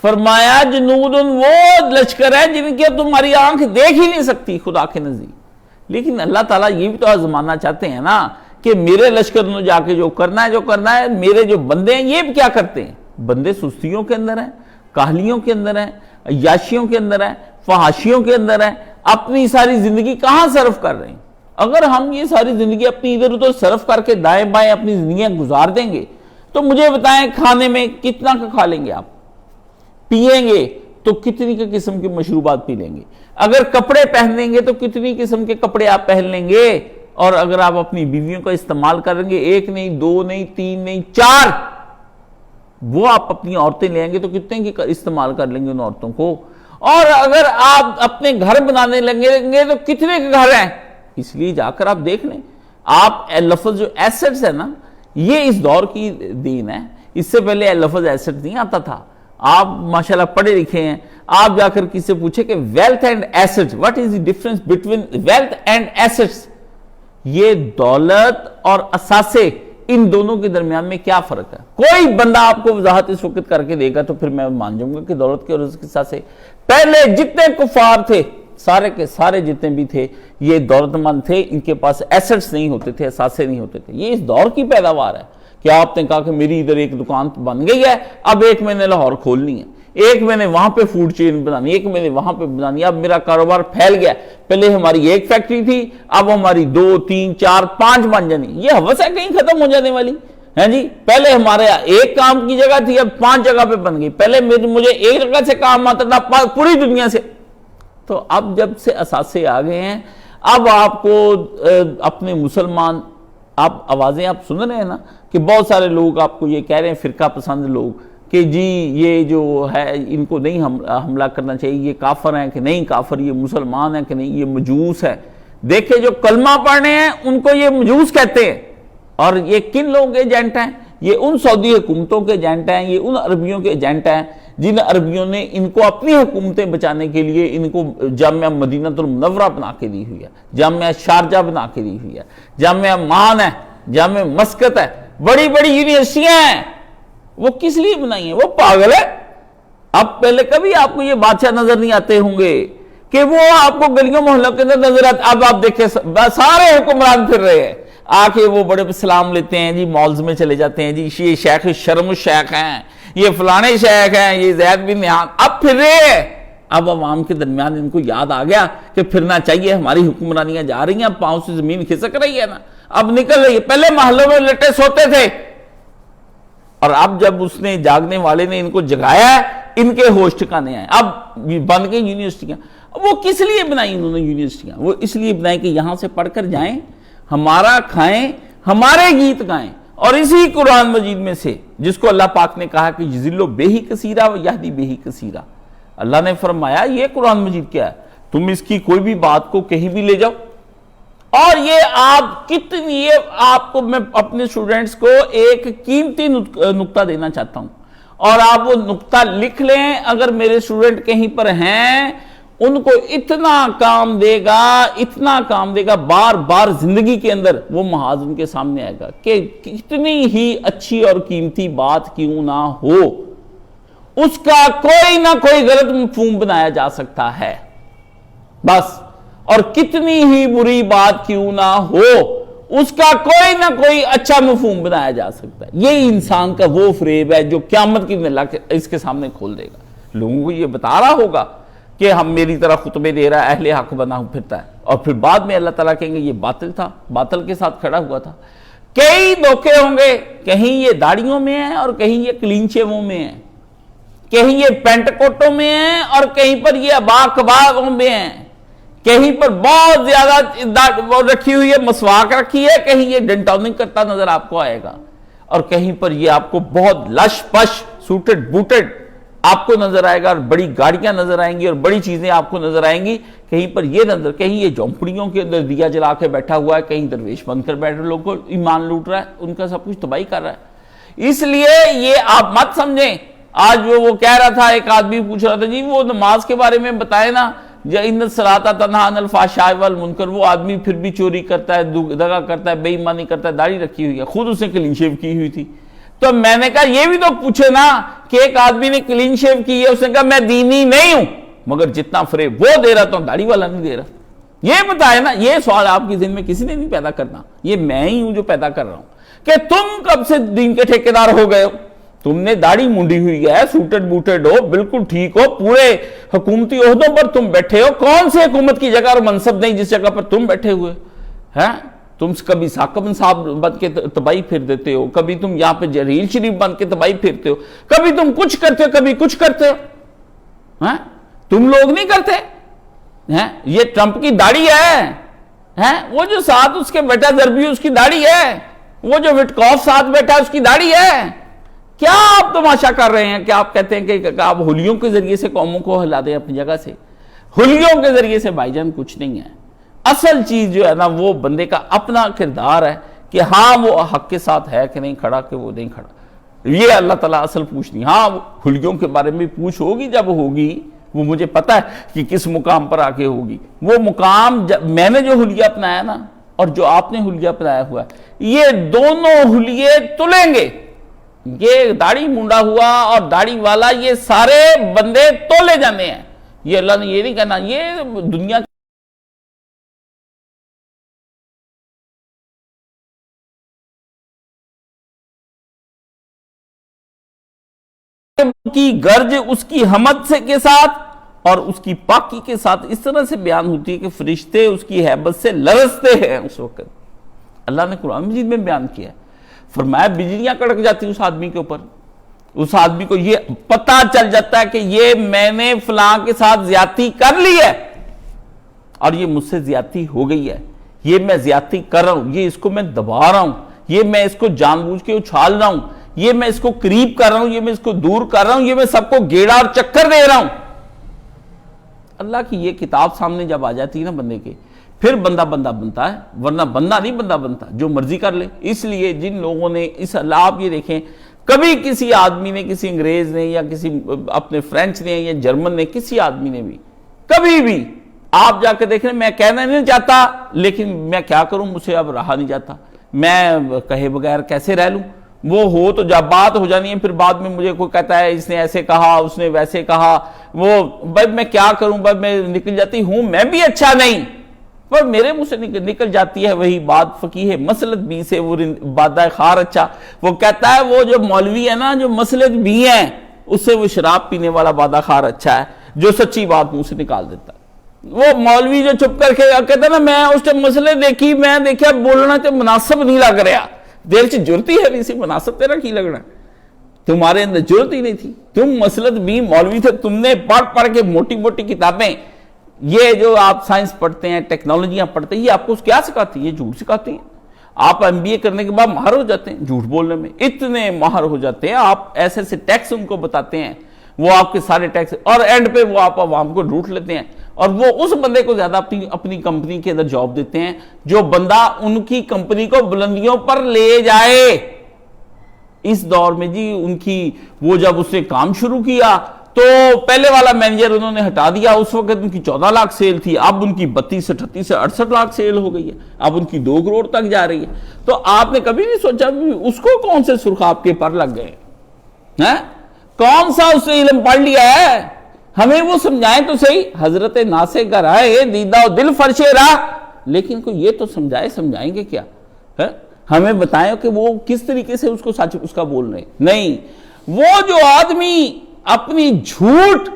فرمایا جنود وہ لشکر ہے جن کے تمہاری آنکھ دیکھ ہی نہیں سکتی خدا کے نزدیک۔ لیکن اللہ تعالیٰ یہ بھی تو آزمانا چاہتے ہیں نا کہ میرے لشکر نے جا کے جو کرنا ہے، میرے جو بندے ہیں یہ بھی کیا کرتے ہیں؟ بندے سستیوں کے اندر ہیں، کاہلیوں کے اندر ہیں، عیاشیوں کے اندر ہیں، فحاشیوں کے اندر ہیں، اپنی ساری زندگی کہاں صرف کر رہے ہیں؟ اگر ہم یہ ساری زندگی اپنی ادھر ادھر صرف کر کے دائیں بائیں اپنی زندگیاں گزار دیں گے تو مجھے بتائیں کھانے میں کتنا کا کھا لیں گے آپ؟ پیئیں گے تو کتنی کے قسم کے مشروبات پی لیں گے؟ اگر کپڑے پہن لیں گے تو کتنی قسم کے کپڑے آپ پہن لیں گے؟ اور اگر آپ اپنی بیویوں کا استعمال کریں گے، ایک نہیں، دو نہیں، تین نہیں، چار، وہ آپ اپنی عورتیں لیں گے تو کتنے کی استعمال کر لیں گے ان عورتوں کو؟ اور اگر آپ اپنے گھر بنانے لگیں گے تو کتنے کے گھر ہیں؟ اس لیے جا کر آپ دیکھ لیں، آپ لفظ جو ایسٹس ہے نا، یہ اس دور کی دین ہے۔ اس سے پہلے لفظ ایسٹ نہیں آتا تھا۔ آپ ماشاءاللہ پڑھے لکھے ہیں، آپ جا کر کسی سے پوچھے کہ wealth and asset, what is the difference between wealth and assets, یہ دولت اور اثاثے، ان دونوں کے درمیان میں کیا فرق ہے؟ کوئی بندہ آپ کو وضاحت اس وقت کر کے دے گا تو پھر میں مان جاؤں گا کہ دولت کے اور اثاثے، پہلے جتنے کفار تھے سارے کے سارے جتنے بھی تھے یہ دولت مند تھے، ان کے پاس ایسٹس نہیں ہوتے تھے، اثاثے نہیں ہوتے تھے۔ یہ اس دور کی پیداوار ہے کہ آپ نے کہا کہ میری ادھر ایک دکان بن گئی ہے، اب ایک میں نے لاہور کھولنی ہے، ایک میں نے وہاں پہ فوڈ چین بنانی، ایک میں نے وہاں پہ بنانی، اب میرا کاروبار پھیل گیا، پہلے ہماری ایک فیکٹری تھی، اب ہماری 2 3 4 5 بن جانی، یہ ہوس ہے کہیں ختم ہو جانے والی ہے جی۔ پہلے ہمارے ایک کام کی جگہ تھی، اب 5 جگہ پہ بن گئی، پہلے مجھے ایک جگہ سے کام آتا تھا پوری دنیا سے۔ تو اب جب سے اثاثے آ گئے ہیں، اب آپ کو اپنے مسلمان، آپ آوازیں آپ سن رہے ہیں نا کہ بہت سارے لوگ آپ کو یہ کہہ رہے ہیں، فرقہ پسند لوگ، کہ جی یہ جو ہے ان کو نہیں حملہ کرنا چاہیے، یہ کافر ہیں کہ نہیں کافر، یہ مسلمان ہیں کہ نہیں، یہ مجوس ہے۔ دیکھیں جو کلمہ پڑھنے ہیں ان کو یہ مجوس کہتے ہیں، اور یہ کن لوگوں کے ایجنٹ ہیں؟ یہ ان سعودی حکومتوں کے ایجنٹ ہیں، یہ ان عربیوں کے ایجنٹ ہیں جن عربیوں نے ان کو اپنی حکومتیں بچانے کے لیے ان کو جامعہ مدینہ المنورہ بنا کے دی ہوئی ہے، جامعہ شارجہ بنا کے دی ہوئی ہے، جامعہ مان ہے، جامعہ مسقط ہے، بڑی بڑی یونیورسٹیاں ہیں۔ وہ کس لیے بنائی ہیں؟ وہ پاگل ہے۔ اب پہلے کبھی آپ کو یہ بادشاہ نظر نہیں آتے ہوں گے کہ وہ آپ کو گلیوں محلوں کے اندر نظر آتے، اب آپ دیکھیں سارے حکمران پھر رہے ہیں، آ کے وہ بڑے سلام لیتے ہیں جی، مالز میں چلے جاتے ہیں جی، یہ شیخ شرم الشیخ ہیں، یہ فلانے شیخ ہیں، یہ زید بن نہان، اب پھر رہے ہیں۔ اب عوام کے درمیان ان کو یاد آ گیا کہ پھرنا چاہیے، ہماری حکمرانیاں جا رہی ہیں، پاؤں سے زمین کھسک رہی ہے نا، اب نکل رہی ہے۔ پہلے محلوں میں لٹے سوتے تھے، اور اب جب اس نے جاگنے والے نے ان کو جگایا ہے، ان کے ہوش ٹھکانے آئے، اب بن گئی یونیورسٹیاں۔ وہ کس لیے بنائی انہوں نے یونیورسٹیاں؟ وہ اس لیے بنائی کہ یہاں سے پڑھ کر جائیں، ہمارا کھائیں، ہمارے گیت گائیں، اور اسی قرآن مجید میں سے جس کو اللہ پاک نے کہا کہ یذل بہ کثیرا و یہدی بہ کثیرا، اللہ نے فرمایا یہ قرآن مجید کیا ہے، تم اس کی کوئی بھی بات کو کہیں بھی لے جاؤ، اور یہ آپ کتنی، آپ کو میں اپنے اسٹوڈنٹس کو ایک قیمتی نقطہ دینا چاہتا ہوں، اور آپ وہ نقطہ لکھ لیں، اگر میرے اسٹوڈنٹ کہیں پر ہیں ان کو اتنا کام دے گا، اتنا کام دے گا، بار بار زندگی کے اندر وہ محاذ ان کے سامنے آئے گا کہ کتنی ہی اچھی اور قیمتی بات کیوں نہ ہو، اس کا کوئی نہ کوئی غلط مفہوم بنایا جا سکتا ہے بس، اور کتنی ہی بری بات کیوں نہ ہو اس کا کوئی نہ کوئی اچھا مفہوم بنایا جا سکتا ہے۔ یہ انسان کا وہ فریب ہے جو قیامت کی دن اللہ اس کے سامنے کھول دے گا، لوگوں کو یہ بتا رہا ہوگا کہ ہم میری طرح خطبے دے رہا ہے، اہل حق بنا پھرتا ہے، اور پھر بعد میں اللہ تعالیٰ کہیں گے یہ باطل تھا، باطل کے ساتھ کھڑا ہوا تھا۔ کئی دھوکے ہوں گے، کہیں یہ داڑیوں میں ہیں اور کہیں یہ کلینچیوں میں ہیں، کہیں یہ پینٹ کوٹوں میں ہیں اور کہیں پر یہ ابا کباغوں میں ہیں، کہیں پر بہت زیادہ رکھی ہوئی ہے، مسواک رکھی ہے، کہیں یہ ڈنٹوننگ کرتا نظر آپ کو آئے گا، اور کہیں پر یہ آپ کو بہت لش پش سوٹڈ بوٹڈ آپ کو نظر آئے گا، اور بڑی گاڑیاں نظر آئیں گی اور بڑی چیزیں آپ کو نظر آئیں گی. کہیں پر یہ نظر، کہیں یہ جھونپڑیوں کے اندر دیا جلا کے بیٹھا ہوا ہے، کہیں درویش بن کر بیٹھے لوگوں کو ایمان لوٹ رہا ہے، ان کا سب کچھ تباہی کر رہا ہے. اس لیے یہ آپ مت سمجھیں. آج وہ کہہ رہا تھا، ایک آدمی پوچھ رہا تھا، جی وہ نماز کے بارے میں بتائے نا، ان الصلاۃ تنہی عن الفحشاء والمنکر. وہ آدمی پھر بھی چوری کرتا ہے، دغا کرتا ہے، بے ایمانی کرتا ہے، داڑھی رکھی ہوئی ہے، خود اس نے کلین شیو کی ہوئی تھی. تو میں نے کہا یہ بھی تو پوچھے نا کہ ایک آدمی نے کلین شیو کی ہے، اس نے کہا میں دینی نہیں ہوں، مگر جتنا فریب وہ دے رہا تو داڑھی والا نہیں دے رہا. یہ بتائے نا. یہ سوال آپ کی ذہن میں کسی نے نہیں پیدا کرنا، یہ میں ہی ہوں جو پیدا کر رہا ہوں کہ تم کب سے دین کے ٹھیکیدار ہو گئے ہو. تم نے داڑھی منڈی ہوئی ہے، سوٹڈ بوٹڈ ہو، بالکل ٹھیک ہو، پورے حکومتی عہدوں پر تم بیٹھے ہو. کون سے حکومت کی جگہ اور منصب نہیں جس جگہ پر تم بیٹھے ہوئے ہیں؟ تم کبھی ثاقب صاحب بن کے تباہی پھر دیتے ہو، کبھی تم یہاں پہ جلیل شریف بن کے تباہی پھرتے ہو، کبھی تم کچھ کرتے ہو، کبھی کچھ کرتے ہو. تم لوگ نہیں کرتے. یہ ٹرمپ کی داڑھی ہے، وہ جو ساتھ اس کے بیٹا زربی اس کی داڑھی ہے، وہ جو وٹکوف ساتھ بیٹھا اس کی داڑھی ہے. کیا آپ تماشا کر رہے ہیں کہ آپ کہتے ہیں کہ آپ حلیوں کے ذریعے سے قوموں کو ہلا دیں اپنی جگہ سے؟ حلیوں کے ذریعے سے بھائی جان کچھ نہیں ہے. اصل چیز جو ہے نا وہ بندے کا اپنا کردار ہے کہ ہاں وہ حق کے ساتھ ہے کہ نہیں کھڑا، کہ وہ نہیں کھڑا. یہ اللہ تعالیٰ اصل پوچھنی. ہاں حلیوں کے بارے میں پوچھ ہوگی، جب ہوگی وہ مجھے پتا ہے کہ کس مقام پر آ کے ہوگی. وہ مقام میں نے جو حلیہ اپنایا نا اور جو آپ نے حلیہ اپنایا ہوا ہے، یہ دونوں حلیے تلیں گے. یہ داڑھی منڈا ہوا اور داڑھی والا، یہ سارے بندے تولے جانے ہیں. یہ اللہ نے یہ نہیں کہنا. یہ دنیا کی گرج اس کی حمد سے کے ساتھ اور اس کی پاکی کے ساتھ اس طرح سے بیان ہوتی ہے کہ فرشتے اس کی ہیبت سے لرزتے ہیں. اس وقت اللہ نے قرآن مجید میں بیان کیا ہے، فرمایا بجلیاں کڑک جاتی اس آدمی کے اوپر. اس آدمی کو یہ پتہ چل جاتا ہے کہ یہ میں نے فلاں کے ساتھ زیادتی کر لی ہے اور یہ مجھ سے زیادتی ہو گئی ہے، یہ میں زیادتی کر رہا ہوں، یہ اس کو میں دبا رہا ہوں، یہ میں اس کو جان بوجھ کے اچھال رہا ہوں، یہ میں اس کو قریب کر رہا ہوں، یہ میں اس کو دور کر رہا ہوں، یہ میں سب کو گیڑا اور چکر دے رہا ہوں. اللہ کی یہ کتاب سامنے جب آ جاتی ہے نا بندے کے، پھر بندہ بنتا ہے، ورنہ بندہ نہیں بندہ بنتا، جو مرضی کر لے. اس لیے جن لوگوں نے آپ یہ دیکھیں، کبھی کسی آدمی نے، کسی انگریز نے یا کسی اپنے فرینچ نے یا جرمن نے، کسی آدمی نے بھی کبھی بھی آپ جا کے دیکھیں، میں کہنا نہیں چاہتا لیکن میں کیا کروں، مجھ سے اب رہا نہیں جاتا، میں کہے بغیر کیسے رہ لوں. وہ ہو تو جب بات ہو جانی ہے، پھر بعد میں مجھے کوئی کہتا ہے اس نے ایسے کہا، اس نے ویسے کہا، وہ بھائی میں کیا کروں، بھائی میں نکل جاتی ہوں، میں بھی اچھا نہیں، پر میرے منہ سے نکل جاتی ہے وہی بات. فقیہ مسلک بھی سے وہ بادہ خار اچھا، وہ کہتا ہے وہ جو مولوی ہے نا، جو مسلک بھی ہیں، اس سے وہ شراب پینے والا بادہ خار اچھا ہے جو سچی بات منہ سے نکال دیتا ہے. وہ مولوی جو چپ کر کے کہتا ہے نا، میں اس ٹائم مسئلے دیکھی، میں دیکھا بولنا تو مناسب نہیں لگ رہا، دیر سے جرتی ہے نہیں سی، مناسب تیرا کی لگنا، تمہارے اندر جرت ہی نہیں تھی، تم مسلط بھی مولوی تھے، تم نے پڑھ کے موٹی موٹی کتابیں، یہ جو آپ سائنس پڑھتے ہیں، ٹیکنالوجیاں پڑھتے ہیں، یہ آپ کو کیا سکھاتی ہیں؟ یہ جھوٹ سکھاتی ہیں. آپ ایم بی اے کرنے کے بعد ماہر ہو جاتے ہیں جھوٹ بولنے میں، اتنے ماہر ہو جاتے ہیں، آپ ایسے ایسے ٹیکس ان کو بتاتے ہیں، وہ آپ کے سارے ٹیکس، اور اینڈ پہ وہ آپ عوام کو لوٹ لیتے ہیں، اور وہ اس بندے کو زیادہ اپنی کمپنی کے اندر جاب دیتے ہیں جو بندہ ان کی کمپنی کو بلندیوں پر لے جائے. اس دور میں جی ان کی وہ جب اس نے کام شروع کیا تو پہلے والا مینیجر انہوں نے ہٹا دیا، اس وقت ان کی 14 لاکھ سیل تھی، اب ان کی 32 سے 38 سے 68 لاکھ سیل ہو گئی ہے، اب ان کی 2 کروڑ تک جا رہی ہے. تو آپ نے کبھی نہیں سوچا اس کو کون سے سرخاب کے پر لگ گئے ہیں؟ کون سا اس نے علم پڑھ لیا ہے؟ ہمیں وہ سمجھائیں تو صحیح. حضرت ناسے گھر آئے دیدہ و دل فرشے راہ، لیکن کوئی یہ تو سمجھائیں گے کیا؟ ہمیں بتائیں کہ وہ کس طریقے سے اس کو سچ اس کا بول رہے. نہیں، وہ جو آدمی اپنی جھوٹ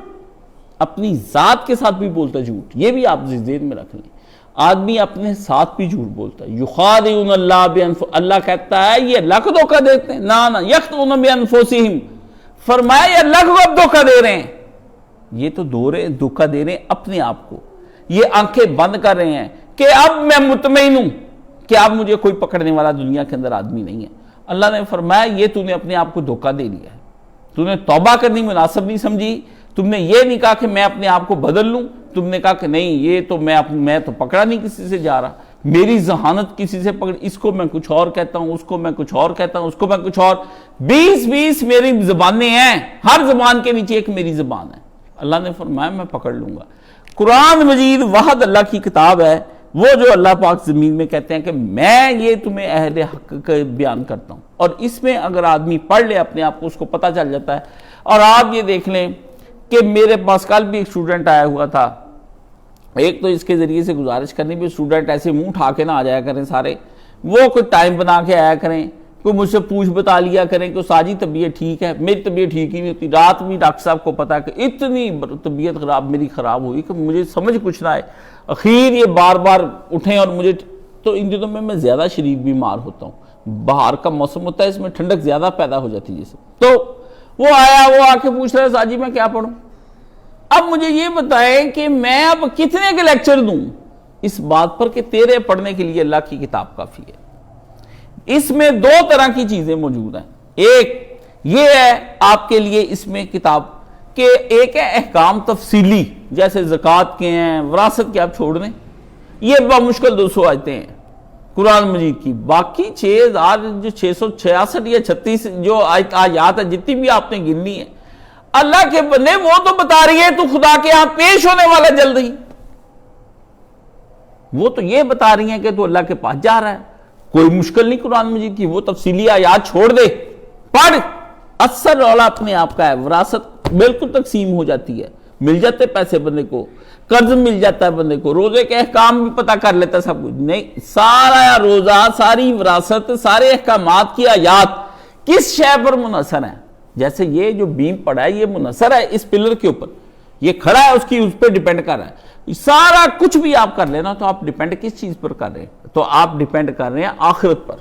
اپنی ذات کے ساتھ بھی بولتا ہے، جھوٹ، یہ بھی آپ ذہن میں رکھ لیں، آدمی اپنے ساتھ بھی جھوٹ بولتا ہے. یخادعون اللہ اللہ کہتا ہے یہ اللہ کو دھوکہ دیتے ہیں، نا یخدعون بانفسہم، فرمایا یہ اللہ کو اب دھوکہ دے رہے ہیں. یہ تو دھوکہ دے رہے ہیں اپنے آپ کو، یہ آنکھیں بند کر رہے ہیں کہ اب میں مطمئن ہوں کہ اب مجھے کوئی پکڑنے والا دنیا کے اندر آدمی نہیں ہے. اللہ نے فرمایا یہ تو نے اپنے آپ کو دھوکہ دے لیا ہے، تم نے توبہ کرنی مناسب نہیں سمجھی، تم نے یہ نہیں کہا کہ میں اپنے آپ کو بدل لوں، تم نے کہا کہ نہیں یہ تو میں تو پکڑا نہیں کسی سے جا رہا، میری ذہانت کسی سے پکڑ، اس کو میں کچھ اور کہتا ہوں، اس کو میں کچھ اور کہتا ہوں، اس کو میں کچھ اور، 20 میری زبانیں ہیں، ہر زبان کے نیچے ایک میری زبان ہے۔ اللہ نے فرمایا میں پکڑ لوں گا۔ قرآن مجید واحد اللہ کی کتاب ہے، وہ جو اللہ پاک زمین میں کہتے ہیں کہ میں یہ تمہیں اہل حق کا بیان کرتا ہوں، اور اس میں اگر آدمی پڑھ لے اپنے آپ کو اس کو پتہ چل جاتا ہے۔ اور آپ یہ دیکھ لیں کہ میرے پاس کل بھی ایک اسٹوڈنٹ آیا ہوا تھا، ایک تو اس کے ذریعے سے گزارش کرنی بھی اسٹوڈنٹ ایسے منہ اٹھا کے نہ آ جایا کریں سارے، وہ کوئی ٹائم بنا کے آیا کریں، کوئی مجھ سے پوچھ بتا لیا کریں کہ ساجی طبیعت ٹھیک ہے، میری طبیعت ٹھیک ہی نہیں ہوتی، رات بھی ڈاکٹر صاحب کو پتا کہ اتنی طبیعت میری خراب ہوئی کہ مجھے سمجھ کچھ نہ آئے، اخیر یہ بار بار اٹھیں، اور مجھے تو ان دنوں میں زیادہ شدید بیمار ہوتا ہوں، باہر کا موسم ہوتا ہے، اس میں ٹھنڈک زیادہ پیدا ہو جاتی ہے جیسے، تو وہ آیا، وہ آ کے پوچھ رہا ہے ساجی میں کیا پڑھوں؟ اب مجھے یہ بتائیں کہ میں اب کتنے کے لیکچر دوں اس بات پر کہ تیرے پڑھنے کے لیے اللہ کی کتاب کافی ہے۔ اس میں 2 طرح کی چیزیں موجود ہیں، ایک یہ ہے آپ کے لیے اس میں کتاب کہ ایک ہے احکام تفصیلی، جیسے زکوٰۃ کے ہیں، وراثت کے آپ چھوڑ دیں، یہ بمشکل 200 آیتیں ہیں قرآن مجید کی، باقی 666 یا 36 جو آیات ہیں جتنی بھی آپ نے گننی ہے، اللہ کے بندے وہ تو بتا رہی ہے تو خدا کے ہاں پیش ہونے والا جلد ہی، وہ تو یہ بتا رہی ہیں کہ تو اللہ کے پاس جا رہا ہے، کوئی مشکل نہیں قرآن مجید کی، وہ تفصیلی آیات چھوڑ دے، پڑھ، اثر رولا اپنے آپ کا ہے، وراثت بالکل تقسیم ہو جاتی ہے، مل جاتے پیسے بندے کو، قرض مل جاتا ہے بندے کو، روزے کے احکام بھی پتہ کر لیتا ہے سب کچھ، نہیں، سارا روزہ، ساری وراثت، سارے احکامات کی آیات کس شے پر منحصر ہیں؟ جیسے یہ جو بیم پڑا ہے یہ منحصر ہے اس پلر کے اوپر، یہ کھڑا ہے، اس پہ ڈیپینڈ کر رہا ہے، سارا کچھ بھی آپ کر لینا تو آپ ڈیپینڈ کس چیز پر کر رہے ہیں؟ تو آپ ڈیپینڈ کر رہے ہیں آخرت پر۔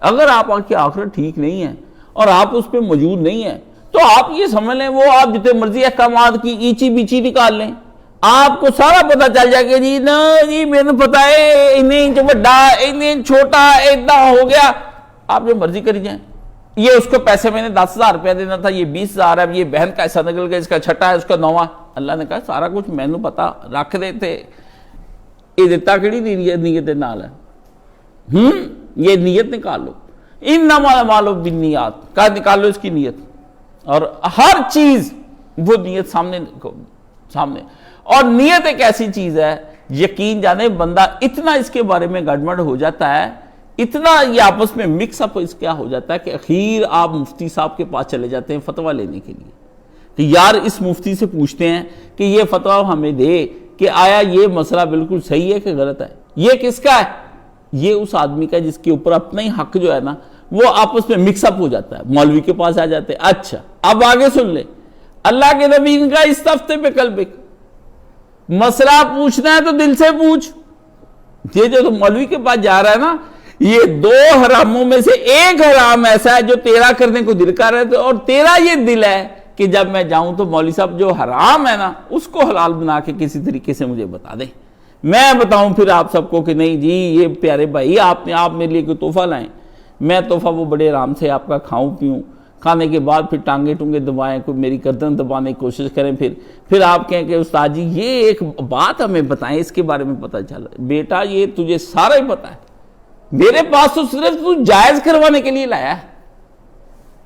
اگر آپ کی آخرت ٹھیک نہیں ہے اور آپ اس پہ موجود نہیں ہیں تو آپ یہ سمجھ لیں وہ آپ جتنے مرضی احکامات کی ایچی بیچی نکال لیں، آپ کو سارا پتہ چل جائے کہ جی نا جی میں نے پتا ہے انہیں انچ بڑا انہیں چھوٹا اتنا ہو گیا، آپ جو مرضی کری جائیں، یہ اس کو پیسے میں نے 10,000 روپیہ دینا تھا، یہ 20,000 ہے، یہ بہن کا ایسا نکل گیا، اس کا چھٹا ہے، اس کا 9واں، اللہ نے کہا سارا کچھ میں نے پتا رکھ دے تھے، یہ دیتا کیڑی نیت نال ہے، یہ نیت نکال لو، انما الاعمال بالنیات، کہا نکال لو اس کی نیت، اور ہر چیز وہ نیت سامنے، اور نیت ایک ایسی چیز ہے یقین جانے بندہ اتنا اس کے بارے میں گڑبڑ ہو جاتا ہے، اتنا یہ آپس میں مکس اپ اس کیا ہو جاتا ہے کہ اخیر آپ مفتی صاحب کے پاس چلے جاتے ہیں فتویٰ لینے کے لیے کہ یار اس مفتی سے پوچھتے ہیں کہ یہ فتویٰ ہمیں دے کہ آیا یہ مسئلہ بالکل صحیح ہے کہ غلط ہے، یہ کس کا ہے؟ یہ اس آدمی کا جس کے اوپر اپنا ہی حق جو ہے نا وہ آپس میں مکس اپ ہو جاتا ہے، مولوی کے پاس آ جاتے ہیں۔ اچھا اب آگے سن لے، اللہ کے نبی کا استفتِ بقلبک، مسئلہ پوچھنا ہے تو دل سے پوچھ، یہ جو مولوی کے پاس جا رہا ہے نا، یہ 2 حراموں میں سے ایک حرام ایسا ہے جو تیرا کرنے کو دل کر رہے تھے، اور تیرا یہ دل ہے کہ جب میں جاؤں تو مولوی صاحب جو حرام ہے نا اس کو حلال بنا کے کسی طریقے سے مجھے بتا دیں، میں بتاؤں پھر آپ سب کو کہ نہیں جی یہ پیارے بھائی آپ میرے لیے کوئی تحفہ لائیں، میں تحفہ وہ بڑے آرام سے آپ کا کھاؤں پیوں، کھانے کے بعد پھر ٹانگے ٹونگے دبائیں، کوئی میری گردن دبانے کی کوشش کریں، پھر آپ کہیں کہ استاد جی یہ ایک بات ہمیں بتائیں اس کے بارے میں پتہ چلا، بیٹا یہ تجھے سارا ہی پتہ ہے، میرے پاس تو صرف تو جائز کروانے کے لیے لایا ہے،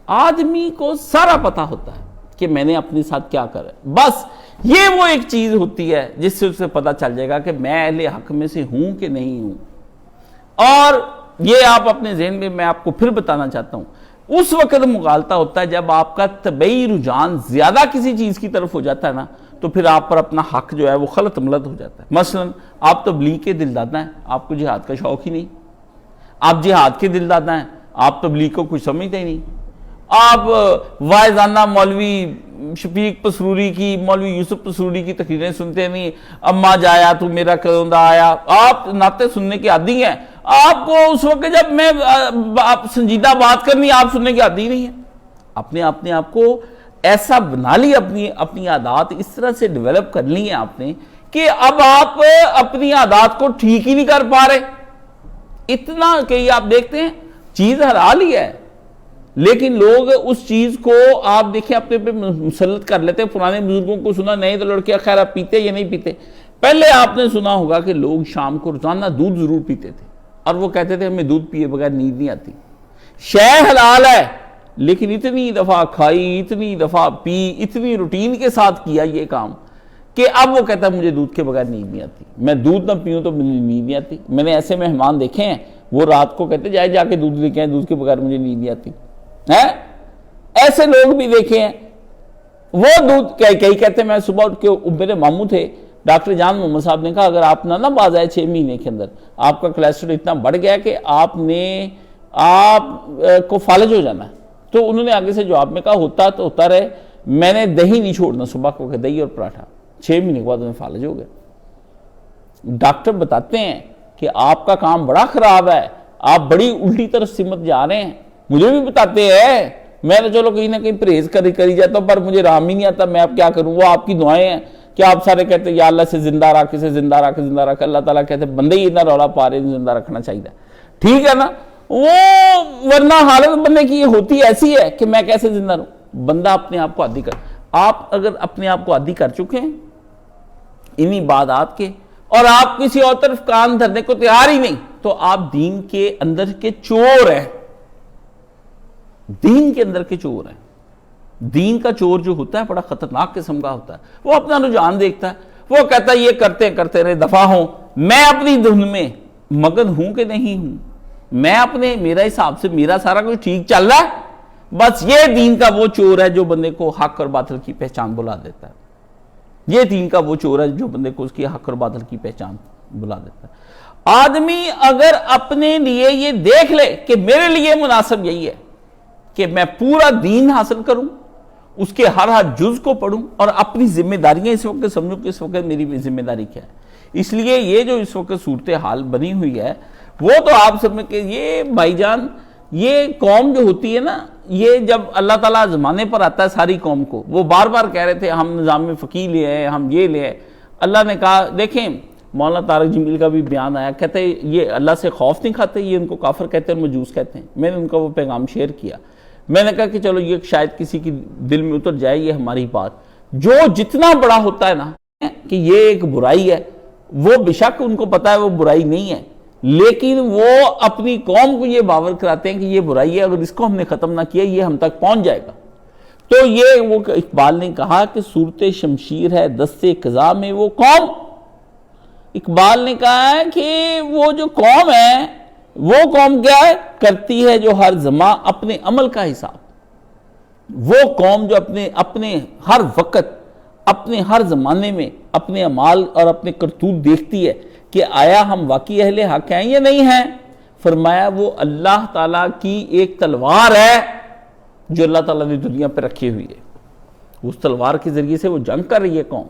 آدمی کو سارا پتہ ہوتا ہے کہ میں نے اپنے ساتھ کیا کرا ہے، بس یہ وہ ایک چیز ہوتی ہے جس سے اسے پتہ چل جائے گا کہ میں اہل حق میں سے ہوں کہ نہیں ہوں۔ اور یہ آپ اپنے ذہن میں آپ کو پھر بتانا چاہتا ہوں، اس وقت مغالطہ ہوتا ہے جب آپ کا طبعی رجحان زیادہ کسی چیز کی طرف ہو جاتا ہے نا تو پھر آپ پر اپنا حق جو ہے وہ خلط ملط ہو جاتا ہے۔ مثلا آپ تبلیغ کے دل دادا ہیں، آپ کو جہاد کا شوق ہی نہیں، آپ جہاد کے دل دادا ہیں، آپ تبلیغ کو کچھ سمجھتے ہی نہیں، آپ واعظانہ مولوی شفیق پسروری کی، مولوی یوسف پسروری کی تقریریں سنتے نہیں، اما جایا تو میرا کروندہ آیا، آپ نعتیں سننے کے عادی ہیں، آپ کو اس وقت جب میں سنجیدہ بات کرنی آپ سننے کے عادی نہیں ہیں، اپنے آپ کو ایسا بنا لی، اپنی عادات اس طرح سے ڈیولپ کر لی ہیں آپ نے کہ اب آپ اپنی عادات کو ٹھیک ہی نہیں کر پا رہے، اتنا کہ آپ دیکھتے ہیں چیز حلال ہی ہے لیکن لوگ اس چیز کو آپ دیکھیں اپنے پہ مسلط کر لیتے ہیں. پرانے بزرگوں کو سنا نہیں تو لڑکے خیر آپ پیتے یا نہیں پیتے. پہلے آپ نے سنا ہوگا کہ لوگ شام کو روزانہ دودھ ضرور پیتے تھے اور وہ کہتے تھے ہمیں دودھ پیے بغیر نیند نہیں آتی. شے حلال ہے لیکن اتنی دفعہ کھائی, اتنی دفعہ پی, اتنی روٹین کے ساتھ کیا یہ کام کہ اب وہ کہتا ہے مجھے دودھ کے بغیر نیند نہیں آتی, میں دودھ نہ پیوں تو مجھے نیند نہیں آتی. میں نے ایسے مہمان دیکھے ہیں وہ رات کو کہتے جائے جا کے دودھ لے کے آئیں, دودھ کے بغیر مجھے نیند نہیں آتی ہے. ایسے لوگ بھی دیکھے ہیں وہ دودھ کئی کہتے ہیں میں صبح اٹھ کے, میرے ماموں تھے ڈاکٹر جان محمد صاحب نے کہا اگر آپ نہ باز آئے 6 مہینے کے اندر آپ کا کولیسٹرول اتنا بڑھ گیا کہ آپ کو فالج ہو جانا ہے. تو انہوں نے آگے سے جواب میں کہا ہوتا تو ہوتا رہے, میں نے دہی نہیں چھوڑنا صبح کو, دہی اور پراٹھا. 6 مہینے کے بعد انہیں فالج ہو گیا. ڈاکٹر بتاتے ہیں کہ آپ کا کام بڑا خراب ہے, آپ بڑی الٹی طرف سمت جا رہے ہیں. مجھے بھی بتاتے ہیں, میں نے چلو کہیں نہ کہیں پرہیز کری جاتا ہوں پر مجھے رام ہی نہیں آتا, میں اب کیا کروں. وہ آپ کی دعائیں ہیں کہ آپ سارے کہتے ہیں یا اللہ سے زندہ رکھ, سے زندہ رکھ, زندہ رکھ. اللہ تعالیٰ کہتے ہیں بندے ہی اتنا رولا پا رہے ہیں, زندہ رکھنا چاہیے. ٹھیک ہے نا, وہ ورنہ حالت بندے کی یہ ہوتی ایسی ہے کہ میں کیسے زندہ رہوں. بندہ اپنے آپ کو عادی کر, آپ اگر اپنے آپ کو عادی کر چکے ہیں انہی عبادات کے اور آپ کسی اور طرف کان دھرنے کو تیار ہی نہیں تو آپ دین کے اندر کے چور ہیں. دین کے اندر کے چور ہیں. دین کا چور جو ہوتا ہے بڑا خطرناک قسم کا ہوتا ہے. وہ اپنا رجحان دیکھتا ہے, وہ کہتا ہے یہ کرتے رہے دفعہ ہوں, میں اپنی دھن میں مگن ہوں کہ نہیں ہوں, میں اپنے میرا حساب سے میرا سارا کچھ ٹھیک چل رہا ہے. بس یہ دین کا وہ چور ہے جو بندے کو حق اور باطل کی پہچان بلا دیتا ہے. یہ دین کا وہ چور ہے جو بندے کو اس کی حق اور باطل کی پہچان بلا دیتا ہے. آدمی اگر اپنے لیے یہ دیکھ لے کہ میرے لیے مناسب یہی ہے کہ میں پورا دین حاصل کروں, اس کے ہر جز کو پڑھوں اور اپنی ذمہ داریاں اس وقت سمجھوں کہ اس وقت میری ذمہ داری کیا ہے. اس لیے یہ جو اس وقت صورتحال بنی ہوئی ہے وہ تو آپ سب میں کہ یہ بھائی جان یہ قوم جو ہوتی ہے نا, یہ جب اللہ تعالیٰ زمانے پر آتا ہے ساری قوم کو, وہ بار بار کہہ رہے تھے ہم نظام فقی لے آئے, ہم یہ لے آئے. اللہ نے کہا دیکھیں مولانا طارق جمیل کا بھی بیان آیا, کہتے ہیں یہ اللہ سے خوف نہیں کھاتے, یہ ان کو کافر کہتے ہیں اور مجوس کہتے ہیں. میں نے ان کا وہ پیغام شیئر کیا. میں نے کہا کہ چلو یہ شاید کسی کی دل میں اتر جائے یہ ہماری بات. جو جتنا بڑا ہوتا ہے نا کہ یہ ایک برائی ہے, وہ بے شک ان کو پتا ہے وہ برائی نہیں ہے, لیکن وہ اپنی قوم کو یہ باور کراتے ہیں کہ یہ برائی ہے, اگر اس کو ہم نے ختم نہ کیا یہ ہم تک پہنچ جائے گا. تو یہ وہ اقبال نے کہا کہ صورت شمشیر ہے دست قضا میں وہ قوم. اقبال نے کہا ہے کہ وہ جو قوم ہے وہ قوم کیا ہے, کرتی ہے جو ہر زمان اپنے عمل کا حساب. وہ قوم جو اپنے ہر وقت اپنے ہر زمانے میں اپنے اعمال اور اپنے کرتوت دیکھتی ہے کہ آیا ہم واقعی اہل حق ہیں یا نہیں ہیں. فرمایا وہ اللہ تعالیٰ کی ایک تلوار ہے جو اللہ تعالیٰ نے دنیا پہ رکھی ہوئی ہے. اس تلوار کے ذریعے سے وہ جنگ کر رہی ہے قوم,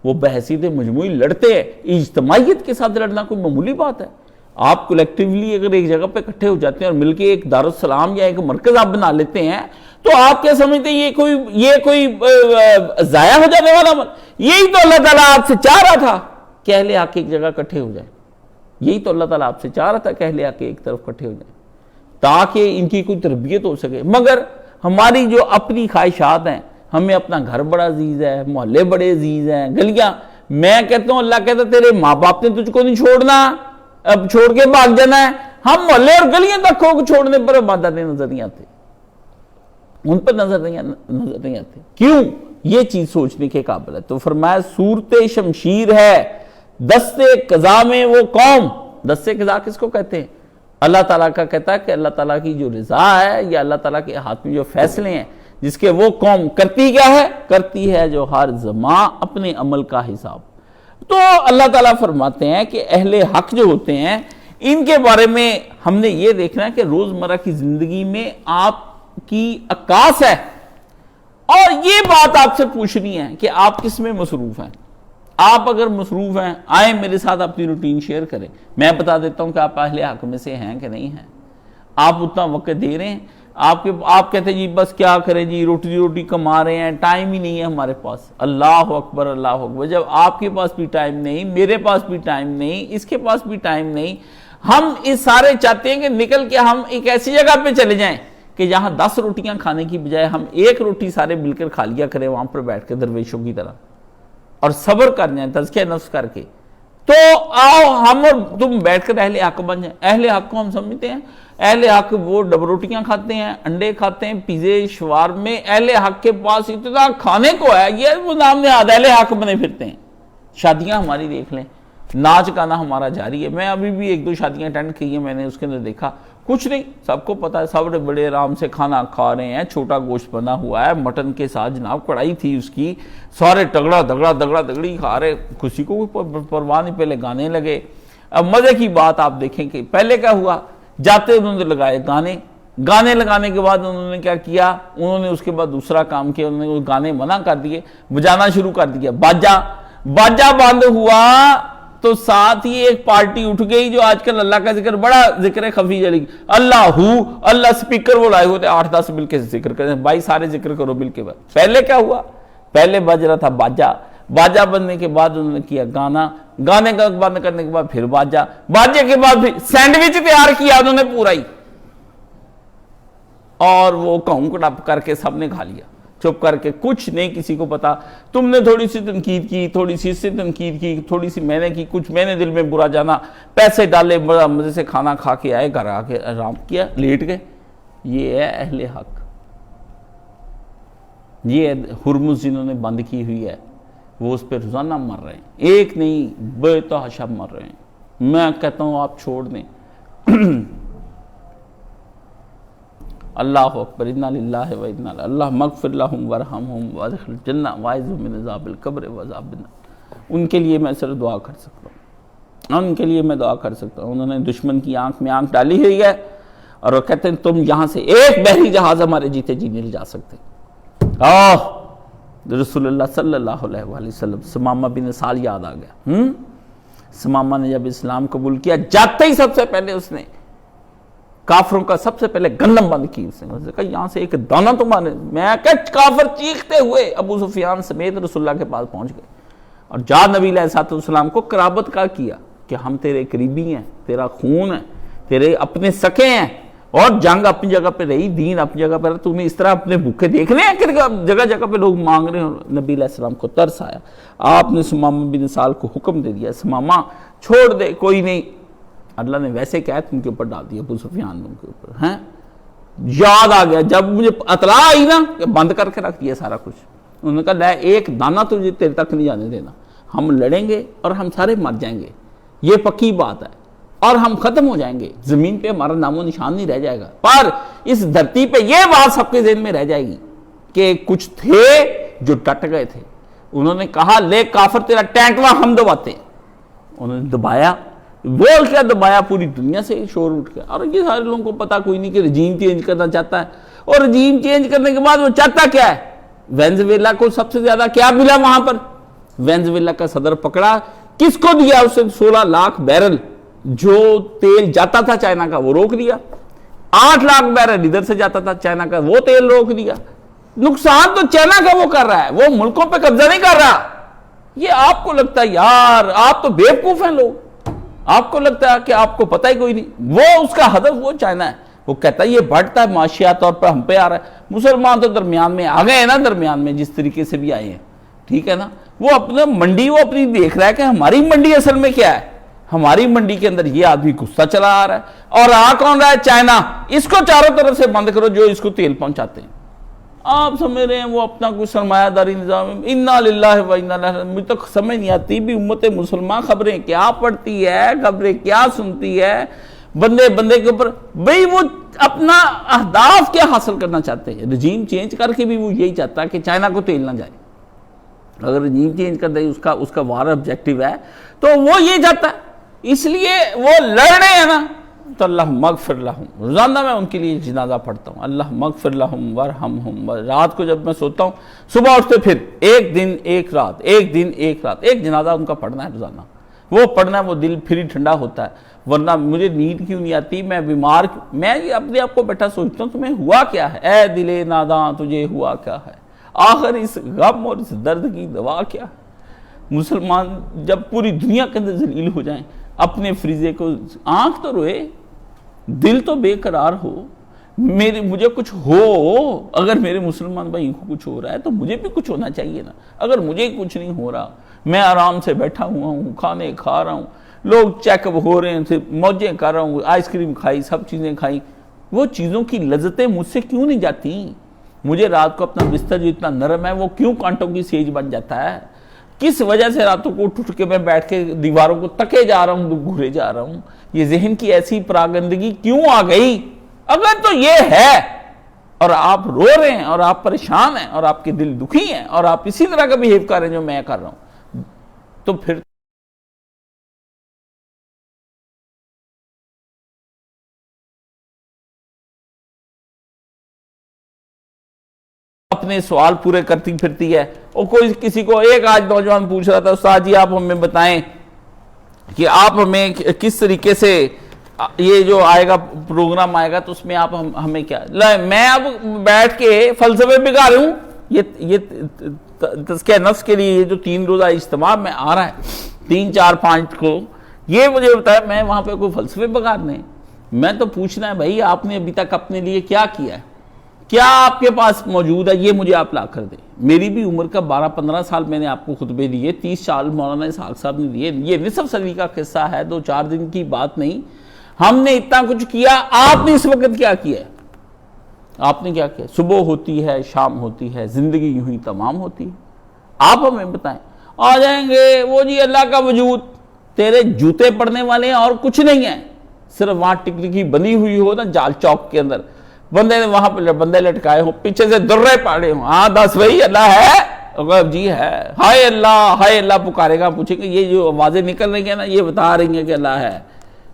وہ بحثیت مجموعی لڑتے ہیں. اجتماعیت کے ساتھ لڑنا کوئی معمولی بات ہے. آپ کولیکٹیولی اگر ایک جگہ پہ اکٹھے ہو جاتے ہیں اور مل کے ایک دارالسلام یا ایک مرکز آپ بنا لیتے ہیں تو آپ کیا سمجھتے ہیں یہ کوئی ضائع ہو جانے والا عمل. یہی تو اللہ تعالیٰ آپ سے چاہ رہا تھا کہ اہل حق ایک جگہ اکٹھے ہو جائیں. یہی تو اللہ تعالیٰ آپ سے چاہ رہا تھا کہ اہل حق ایک طرف اکٹھے ہو جائیں تاکہ ان کی کوئی تربیت ہو سکے. مگر ہماری جو اپنی خواہشات ہیں, ہمیں اپنا گھر بڑا عزیز ہے, محلے بڑے عزیز ہیں, گلیاں. میں کہتا ہوں اللہ کہتا تیرے ماں باپ نے تجھ کو نہیں چھوڑنا, اب چھوڑ کے بھاگ جانا ہے. ہم محلے اور گلیاں تک کو چھوڑنے پر عبادتیں نظر نہیں آتے, ان پر نظر نہیں آتے. کیوں؟ یہ چیز سوچنے کے قابل ہے. تو فرمایا صورت شمشیر ہے دست قضا میں وہ قوم. دست قضا کس کو کہتے ہیں؟ اللہ تعالیٰ کا کہتا ہے کہ اللہ تعالیٰ کی جو رضا ہے یا اللہ تعالیٰ کے ہاتھ میں جو فیصلے ہیں جس کے وہ قوم کرتی کیا ہے, کرتی ہے جو ہر زمان اپنے عمل کا حساب. تو اللہ تعالیٰ فرماتے ہیں کہ اہل حق جو ہوتے ہیں ان کے بارے میں ہم نے یہ دیکھنا ہے کہ روزمرہ کی زندگی میں آپ کی عکاس ہے, اور یہ بات آپ سے پوچھنی ہے کہ آپ کس میں مصروف ہیں. آپ اگر مصروف ہیں آئیں میرے ساتھ اپنی روٹین شیئر کریں, میں بتا دیتا ہوں کہ آپ اہل حق میں سے ہیں کہ نہیں ہیں. آپ اتنا وقت دے رہے ہیں, آپ کہتے ہیں جی بس کیا کریں جی, روٹی کما رہے ہیں, ٹائم ہی نہیں ہے ہمارے پاس. اللہ اکبر اللہ اکبر. جب آپ کے پاس بھی ٹائم نہیں, میرے پاس بھی ٹائم نہیں, اس کے پاس بھی ٹائم نہیں, ہم اس سارے چاہتے ہیں کہ نکل کے ہم ایک ایسی جگہ پہ چلے جائیں کہ جہاں 10 روٹیاں کھانے کی بجائے ہم 1 روٹی سارے مل کر کھا لیا کریں وہاں پر بیٹھ کے درویشوں کی طرح، اور صبر کر جائیں تزکیہ نفس کر کے، تو آؤ ہم اور تم بیٹھ کر اہل حق بن جائیں۔ اہل حق کو ہم سمجھتے ہیں، اہل حق وہ ڈبل روٹیاں کھاتے ہیں، انڈے کھاتے ہیں، پیزے شوارمے، اہل حق کے پاس اتنا کھانے کو ہے، یہ وہ نام نہاد اہل حق بنے پھرتے ہیں۔ شادیاں ہماری دیکھ لیں، ناچ گانا ہمارا جاری ہے۔ میں ابھی بھی 1-2 شادیاں اٹینڈ کی ہیں، میں نے اس کے اندر دیکھا کچھ نہیں، سب کو پتا ہے، سب بڑے آرام سے کھانا کھا رہے ہیں، چھوٹا گوشت بنا ہوا ہے مٹن کے ساتھ، جناب کڑھائی تھی اس کی، سارے تگڑا دگڑی کھا رہے، کسی کو کوئی پرواہ نہیں، پہلے گانے لگے۔ اب مزے کی بات آپ دیکھیں کہ پہلے کیا ہوا، جاتے انہوں نے لگائے گانے لگانے کے بعد انہوں نے کیا کیا، انہوں نے اس کے بعد دوسرا کام کیا، انہوں نے گانے منع کر دیے، بجانا شروع کر دیا، باجا بند ہوا تو ساتھ ہی ایک پارٹی اٹھ گئی جو آج کل اللہ کا ذکر، بڑا ذکر خفی جڑی، اللہ سپیکر وہ لائے ہوتے 8-10 مل کے ذکر کرتے ہیں، بھائی سارے ذکر کرو مل کے بعد۔ پہلے کیا ہوا، پہلے بج رہا تھا باجا بننے کے بعد انہوں نے کیا گانے کا بند کرنے کے بعد پھر باجے کے بعد پھر سینڈوچ تیار کیا انہوں نے پورا ہی، اور وہ کہوں کڑپ کر کے سب نے کھا لیا چپ کر کے، کچھ نہیں کسی کو پتا۔ تم نے تھوڑی سی تنقید کی، تھوڑی سی اس سے تنقید کی، تھوڑی سی میں نے کی، کچھ میں نے دل میں برا جانا، پیسے ڈالے، بڑا مزے سے کھانا کھا کے آئے، گھر آ کے آرام کیا، لیٹ گئے۔ یہ ہے اہل حق، یہ ہرمز جنہوں نے بند کی ہوئی ہے، وہ اس پہ روزانہ مر رہے ہیں، ایک نہیں بے تحاشا مر رہے ہیں۔ میں کہتا ہوں آپ چھوڑ دیں۔ اللہ اکبر، انا للہ و انا الیہ، اللہم اغفر لہم وارحمہم وادخل الجنہ واعذہم من عذاب القبر وعذاب النار۔ ان کے لیے میں صرف دعا کر سکتا ہوں، ان کے لیے میں دعا کر سکتا ہوں۔ انہوں نے دشمن کی آنکھ میں آنکھ ڈالی ہوئی ہے، اور وہ کہتے ہیں تم یہاں سے ایک بحری جہاز ہمارے جیتے جی نہیں جا سکتے۔ رسول اللہ صلی اللہ علیہ وآلہ وسلم، سمامہ بن سال یاد آ گیا۔ سمامہ نے جب اسلام قبول کیا، جاتے ہی سب سے پہلے اس نے کافروں کا سب سے پہلے گندم بند کی، اس نے کہا یہاں سے ایک دانہ تمہارے، میں کہ کافر چیختے ہوئے ابو سفیان سمیت رسول اللہ کے پاس پہنچ گئے، اور جا نبی علیہ السلام کو قرابت کا کیا کہ ہم تیرے قریبی ہیں، تیرا خون ہے، تیرے اپنے سکے ہیں، اور جنگ اپنی جگہ پہ رہی، دین اپنی جگہ پہ رہا، تو انہیں اس طرح اپنے بھوکے دیکھنے ہیں کہ جگہ جگہ پہ لوگ مانگ رہے ہیں۔ نبی علیہ السلام کو ترس آیا، آپ نے سمامہ بن سال کو حکم دے دیا، سمامہ چھوڑ دے، کوئی نہیں۔ اللہ نے ویسے کہا ان کے اوپر ڈال دیا، ابو سفیان ان کے اوپر، ہیں یاد آ گیا جب مجھے اطلاع آئی نا کہ بند کر کے رکھ دیا سارا کچھ۔ انہوں نے کہا لے ایک دانہ تجھے تیرے تک نہیں جانے دینا، ہم لڑیں گے اور ہم سارے مر جائیں گے، یہ پکی بات ہے، اور ہم ختم ہو جائیں گے، زمین پہ ہمارا نام و نشان نہیں رہ جائے گا، پر اس دھرتی پہ یہ بات سب کے ذہن میں رہ جائے گی کہ کچھ تھے جو ڈٹ گئے تھے۔ انہوں نے کہا لے کافر تیرا ٹینکوا ہم دباتے ہیں، انہوں نے دبایا، بول کیا دبایا، پوری دنیا سے شور اٹھ گیا، اور یہ سارے لوگوں کو پتا کوئی نہیں کہ رجیم چینج کرنا چاہتا ہے، اور رجیم چینج کرنے کے بعد وہ چاہتا کیا ہے۔ وینزویلا کو سب سے زیادہ کیا ملا وہاں پر، وینزویلا کا صدر پکڑا، کس کو دیا اسے 16 لاکھ بیرل جو تیل جاتا تھا چائنا کا وہ روک دیا، 8 لاکھ بیرل ادھر سے جاتا تھا چائنا کا وہ تیل روک دیا۔ نقصان تو چائنا کا وہ کر رہا ہے، وہ ملکوں پہ قبضہ نہیں کر رہا۔ یہ آپ کو لگتا ہے یار آپ تو بیوقوف ہیں لوگ، آپ کو لگتا ہے کہ آپ کو پتہ ہی کوئی نہیں، وہ اس کا ہدف وہ چائنا ہے، وہ کہتا ہے یہ بڑھتا ہے معاشیات طور پر ہم پہ آ رہا ہے، مسلمان تو درمیان میں آ گئے ہیں نا، درمیان میں جس طریقے سے بھی آئے ہیں، ٹھیک ہے نا، وہ اپنا منڈی وہ اپنی دیکھ رہا ہے کہ ہماری منڈی اصل میں کیا ہے، ہماری منڈی کے اندر یہ آدمی گھستا چلا آ رہا ہے، اور آ کون رہا ہے چائنا، اس کو چاروں طرف سے بند کرو جو اس کو تیل پہنچاتے ہیں۔ آپ سمجھ رہے ہیں وہ اپنا کوئی سرمایہ داری نظام، انا للہ و انا الیہ، مجھے تک سمجھ نہیں آتی بھی امت مسلمان خبریں کیا پڑھتی ہے، خبریں کیا سنتی ہے، بندے کے اوپر بھئی وہ اپنا اہداف کیا حاصل کرنا چاہتے ہیں۔ رجیم چینج کر کے بھی وہ یہی چاہتا ہے کہ چائنا کو تیل نہ جائے، اگر رجیم چینج کر دے اس کا وار آبجیکٹیو ہے تو وہ یہ چاہتا ہے، اس لیے وہ لڑ رہے ہیں نا، تو اللہ مغفر لہم، روزانہ میں ان کے لیے جنازہ پڑھتا ہوں، اللہ مغفر لہم ورحمہم۔ رات کو جب میں سوتا ہوں، صبح اٹھتے پھر ایک دن ایک رات، ایک دن ایک رات، ایک جنازہ ان کا پڑھنا ہے روزانہ، وہ پڑھنا ہے، وہ دل پھر ہی ٹھنڈا ہوتا ہے۔ ورنہ مجھے نیند کیوں نہیں آتی، میں بیمار، میں اپنے آپ کو بیٹھا سوچتا ہوں تمہیں ہوا کیا ہے، اے دل ناداں تجھے ہوا کیا ہے، آخر اس غم اور اس درد کی دوا کیا ہے۔ مسلمان جب پوری دنیا کے اندر ذلیل ہو جائیں، اپنے فریضے کو، آنکھ تو روئے، دل تو بے قرار ہو، مجھے کچھ ہو، اگر میرے مسلمان بھائی کو کچھ ہو رہا ہے تو مجھے بھی کچھ ہونا چاہیے نا۔ اگر مجھے کچھ نہیں ہو رہا، میں آرام سے بیٹھا ہوا ہوں، کھانے کھا رہا ہوں، لوگ چیک اپ ہو رہے ہیں، موجیں کر رہا ہوں، آئس کریم کھائی، سب چیزیں کھائی، وہ چیزوں کی لذتیں مجھ سے کیوں نہیں جاتی؟ مجھے رات کو اپنا بستر جو اتنا نرم ہے وہ کیوں کانٹوں کی سیج بن جاتا ہے؟ کس وجہ سے راتوں کو اٹھ کے میں بیٹھ کے دیواروں کو تکے جا رہا ہوں، گھورے جا رہا ہوں؟ یہ ذہن کی ایسی پراگندگی کیوں آ گئی؟ اگر تو یہ ہے اور آپ رو رہے ہیں اور آپ پریشان ہیں اور آپ کے دل دکھی ہیں اور آپ اسی طرح کا بیہیو کر رہے ہیں جو میں کر رہا ہوں، تو پھر اپنے سوال پورے کرتی پھرتی ہے۔ اور کوئی کسی کو ایک آج نوجوان پوچھ رہا تھا، استاد جی آپ ہمیں بتائیں کہ آپ ہمیں کس طریقے سے یہ جو آئے گا پروگرام آئے گا تو اس میں آپ ہمیں کیا، میں اب بیٹھ کے فلسفے بگا رہا ہوں۔ یہ تزکیہ نفس کے لیے یہ جو 3 روزہ اجتماع میں آ رہا ہے 3، 4، 5 کو، یہ مجھے بتایا میں وہاں پہ کوئی فلسفے بگاڑنے؟ میں تو پوچھنا ہے بھائی آپ نے ابھی تک اپنے لیے کیا کیا ہے، کیا آپ کے پاس موجود ہے، یہ مجھے آپ لا کر دیں۔ میری بھی عمر کا 12-15 سال میں نے آپ کو خطبے دیے، 30 سال مولانا اسحاق صاحب نے دیے۔ یہ نصف صدی کا قصہ ہے، 2-4 دن کی بات نہیں۔ ہم نے اتنا کچھ کیا، آپ نے اس وقت کیا کیا ہے؟ آپ نے کیا کیا؟ صبح ہوتی ہے، شام ہوتی ہے، زندگی یوں ہی تمام ہوتی ہے۔ آپ ہمیں بتائیں، آ جائیں گے وہ جی اللہ کا وجود، تیرے جوتے پڑنے والے ہیں اور کچھ نہیں ہے، صرف وہاں ٹکٹکی بنی ہوئی ہو نا جال چوک کے اندر، بندے نے وہاں پہ بندے لٹکائے ہوں، پیچھے سے درے پاڑے ہوں، ہاں دس بھائی اللہ ہے، جی ہے، ہائے اللہ پکارے گا، پوچھیں گے یہ جو آوازیں نکل رہی ہیں نا یہ بتا رہی ہیں کہ اللہ ہے،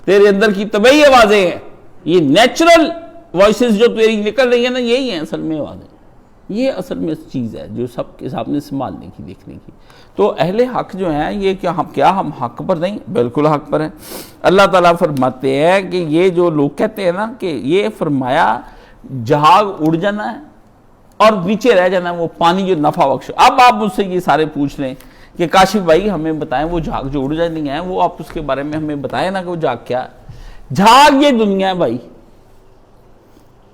تیرے اندر کی طبعی آوازیں ہیں، یہ نیچرل وائسز جو تیری نکل رہی ہیں نا یہی ہیں اصل میں آوازیں۔ یہ اصل میں چیز ہے جو سب کے سامنے سنبھالنے کی، دیکھنے کی۔ تو اہل حق جو ہیں یہ کیا ہم حق پر نہیں؟ بالکل حق پر ہیں۔ اللہ تعالیٰ فرماتے ہیں کہ یہ جو لوگ کہتے ہیں نا کہ یہ فرمایا جہاز اڑ جانا ہے اور نیچے رہ جانا ہے وہ پانی جو نفع بخش۔ اب آپ مجھ سے یہ سارے پوچھ لیں کہ کاشف بھائی ہمیں بتائیں وہ جھاگ جو اڑ جانی ہے وہ آپ اس کے بارے میں ہمیں بتائیں نا کہ وہ جھاگ کیا ہے؟ جھاگ یہ دنیا ہے بھائی،